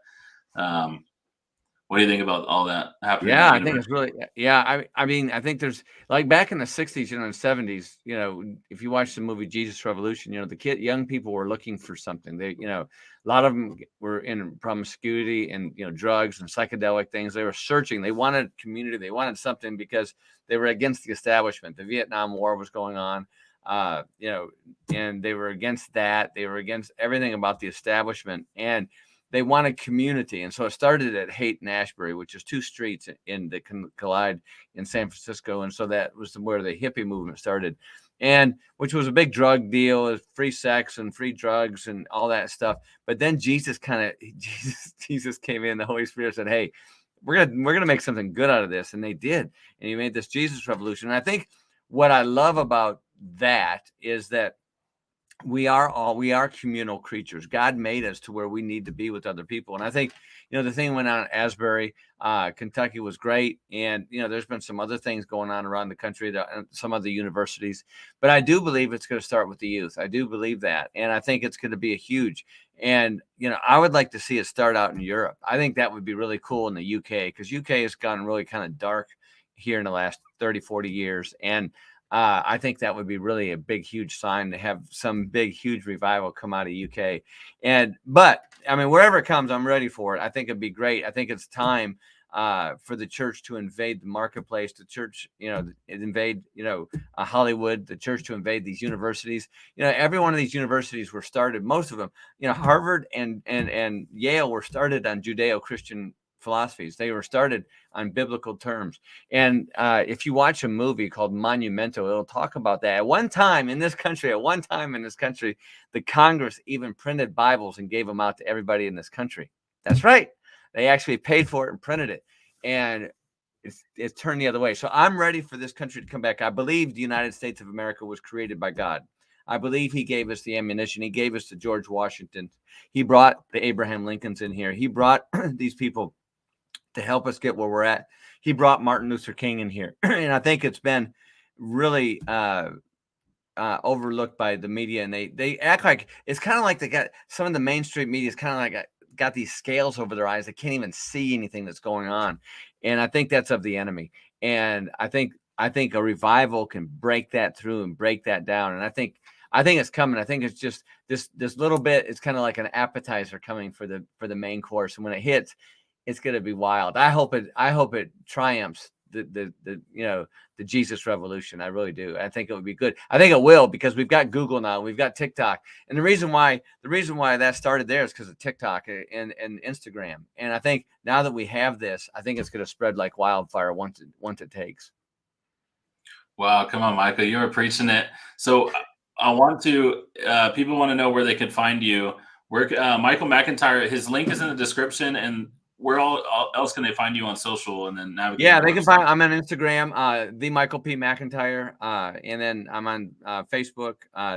what do you think about all that happening? Yeah, I think it's really, I mean, I think there's like back in the 60s, and 70s, if you watch the movie Jesus Revolution, the young people were looking for something. They, a lot of them were in promiscuity and, drugs and psychedelic things. They were searching. They wanted community. They wanted something because they were against the establishment. The Vietnam War was going on, and they were against that. They were against everything about the establishment, and they wanted community. And so it started at Haight and Ashbury, which is two streets that collide in San Francisco. And so that was where the hippie movement started, and which was a big drug deal, free sex and free drugs and all that stuff. But then Jesus came in, the Holy Spirit said, hey, we're gonna make something good out of this. And they did. And he made this Jesus Revolution. And I think what I love about that is that we are communal creatures. God made us to where we need to be with other people. And I think, the thing went on at Asbury, Kentucky was great. And, there's been some other things going on around the country, some other universities, but I do believe it's going to start with the youth. I do believe that. And I think it's going to be a huge, and, I would like to see it start out in Europe. I think that would be really cool in the UK, because UK has gone really kind of dark here in the last 30, 40 years. And, I think that would be really a big, huge sign to have some big, huge revival come out of UK. But I mean, wherever it comes, I'm ready for it. I think it'd be great. I think it's time for the church to invade the marketplace, the church, invade, Hollywood, the church to invade these universities. Every one of these universities were started, most of them, Harvard and Yale were started on Judeo-Christian philosophies. They were started on biblical terms. And if you watch a movie called Monumento, it'll talk about that. At one time in this country, the Congress even printed Bibles and gave them out to everybody in this country. That's right. They actually paid for it and printed it. And it's turned the other way. So I'm ready for this country to come back. I believe the United States of America was created by God. I believe he gave us the ammunition. He gave us the George Washington. He brought the Abraham Lincolns in here. He brought these people to help us get where we're at. He brought Martin Luther King in here, and I think it's been really overlooked by the media, and they act like it's kind of like they got some of the mainstream media is kind of like got these scales over their eyes. They can't even see anything that's going on, and I think that's of the enemy. And I think a revival can break that through and break that down. And I think it's coming. I think it's just this little bit. It's kind of like an appetizer coming for the main course, and when it hits, it's going to be wild. I hope it triumphs the Jesus revolution. I really do. I think it would be good. I think it will, because we've got Google now, we've got TikTok, and the reason why that started there is because of TikTok and Instagram. And I think now that we have this, I think it's going to spread like wildfire once it takes. Wow, come on, Michael, you were preaching it. So I want to people want to know where they can find you. Where Michael Mcintyre, his link is in the description, and where else can they find you on social and then navigate? Yeah, they can find. I'm on Instagram, the Michael P. Mcintyre, and then I'm on Facebook,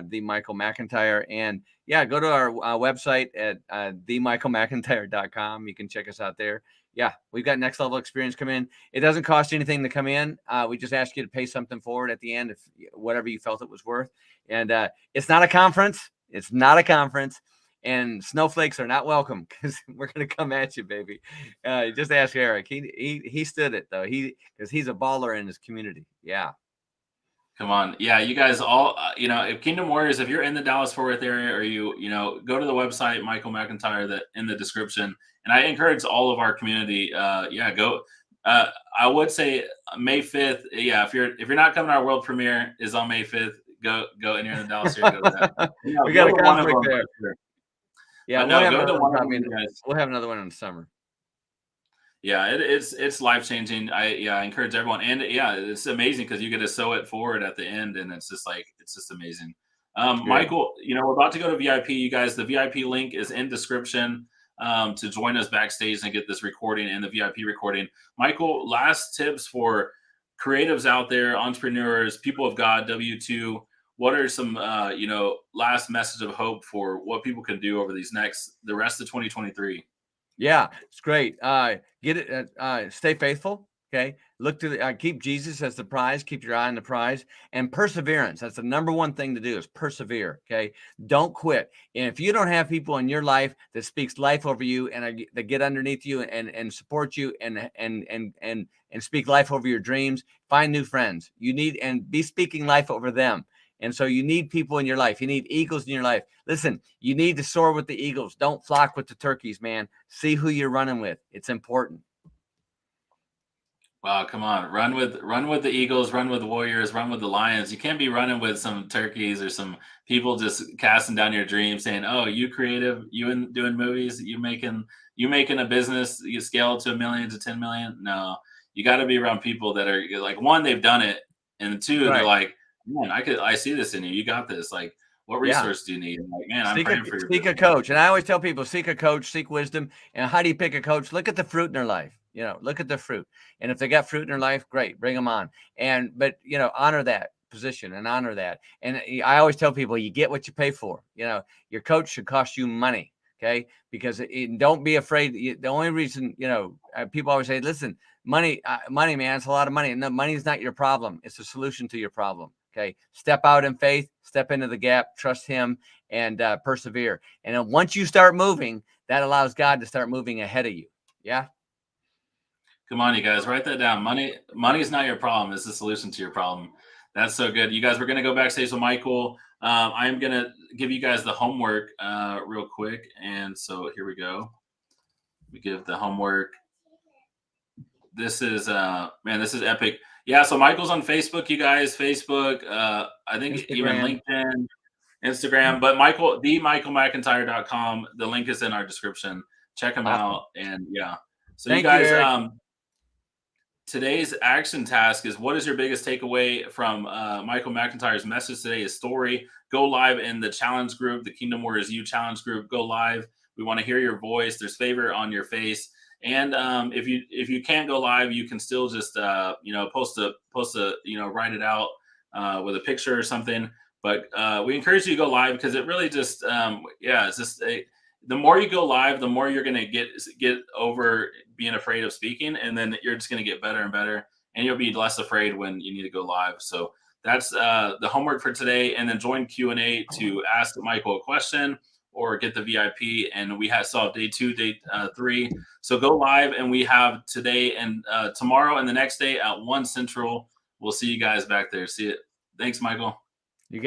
the Michael Mcintyre, and yeah, go to our website at themichaelmcintyre.com. You can check us out there. Yeah, we've got next level experience come in. It doesn't cost you anything to come in. We just ask you to pay something forward at the end, if whatever you felt it was worth. And it's not a conference. It's not a conference. And snowflakes are not welcome, because we're going to come at you, baby. Just ask Eric. He stood it, though. Because he's a baller in his community. Yeah. Come on. Yeah, you guys all, if Kingdom Warriors, if you're in the Dallas-Fort Worth area, or go to the website, Michael Mcintyre, that in the description. And I encourage all of our community, go. I would say May 5th. Yeah, if you're not coming to our world premiere is on May 5th, go and you're in the Dallas area, go to that. We got a conflict there. Sure. Yeah, we'll have another one in the summer. Yeah, it's life changing. I encourage everyone, and it's amazing because you get to sow it forward at the end, and it's just amazing. Michael, we're about to go to VIP. You guys, the VIP link is in description to join us backstage and get this recording and the VIP recording. Michael, last tips for creatives out there, entrepreneurs, people of God, W2. What are some, last message of hope for what people can do over the rest of 2023? Yeah, it's great. Get it. Stay faithful. Okay. Look to keep Jesus as the prize. Keep your eye on the prize, and perseverance. That's the number one thing to do, is persevere. Okay. Don't quit. And if you don't have people in your life that speaks life over you and that get underneath you and support you and speak life over your dreams, find new friends. You need, and be speaking life over them. And so you need people in your life. You need eagles in your life. Listen, you need to soar with the eagles. Don't flock with the turkeys, man. See who you're running with. It's important. Wow, come on. Run with the eagles, run with the warriors, run with the lions. You can't be running with some turkeys or some people just casting down your dreams, saying, "Oh, you creative, you doing movies, you making a business, you scale to $1 million to 10 million." No. You got to be around people that are like, one, they've done it, and two, they're like, "Man, I see this in you. You got this." Like, what resource do you need? Like, man, I'm praying for you. Seek a coach. And I always tell people, seek a coach, seek wisdom. And how do you pick a coach? Look at the fruit in their life. Look at the fruit. And if they got fruit in their life, great, bring them on. But honor that position and honor that. And I always tell people, you get what you pay for. Your coach should cost you money. Okay. Because don't be afraid. The only reason, people always say, listen, money, man, it's a lot of money. No, money is not your problem. It's a solution to your problem. Okay. Step out in faith, step into the gap, trust him, and persevere. And then once you start moving, that allows God to start moving ahead of you. Yeah. Come on, you guys, write that down. Money is not your problem. It's the solution to your problem. That's so good. You guys, we're going to go backstage with Michael. I'm going to give you guys the homework real quick. And so here we go. We give the homework. This is, this is epic. Yeah, so Michael's on Facebook, you guys. Facebook, I think Instagram. Even LinkedIn, Instagram. But Michael, themichaelmcintyre.com. The link is in our description. Check him out. And yeah. So Thank you guys, today's action task is, what is your biggest takeaway from Michael Mcintyre's message today? His story. Go live in the challenge group, the Kingdom Warriors U challenge group. Go live. We want to hear your voice. There's favor on your face. And if you can't go live, you can still just post a write it out with a picture or something. But we encourage you to go live, because it really just the more you go live, the more you're going to get over being afraid of speaking, and then you're just going to get better and better, and you'll be less afraid when you need to go live. So that's the homework for today, and then join Q&A to ask Michael a question or get the VIP. And we saw day 2, day 3. So go live, and we have today and tomorrow and the next day at 1 Central. We'll see you guys back there. See it. Thanks, Michael.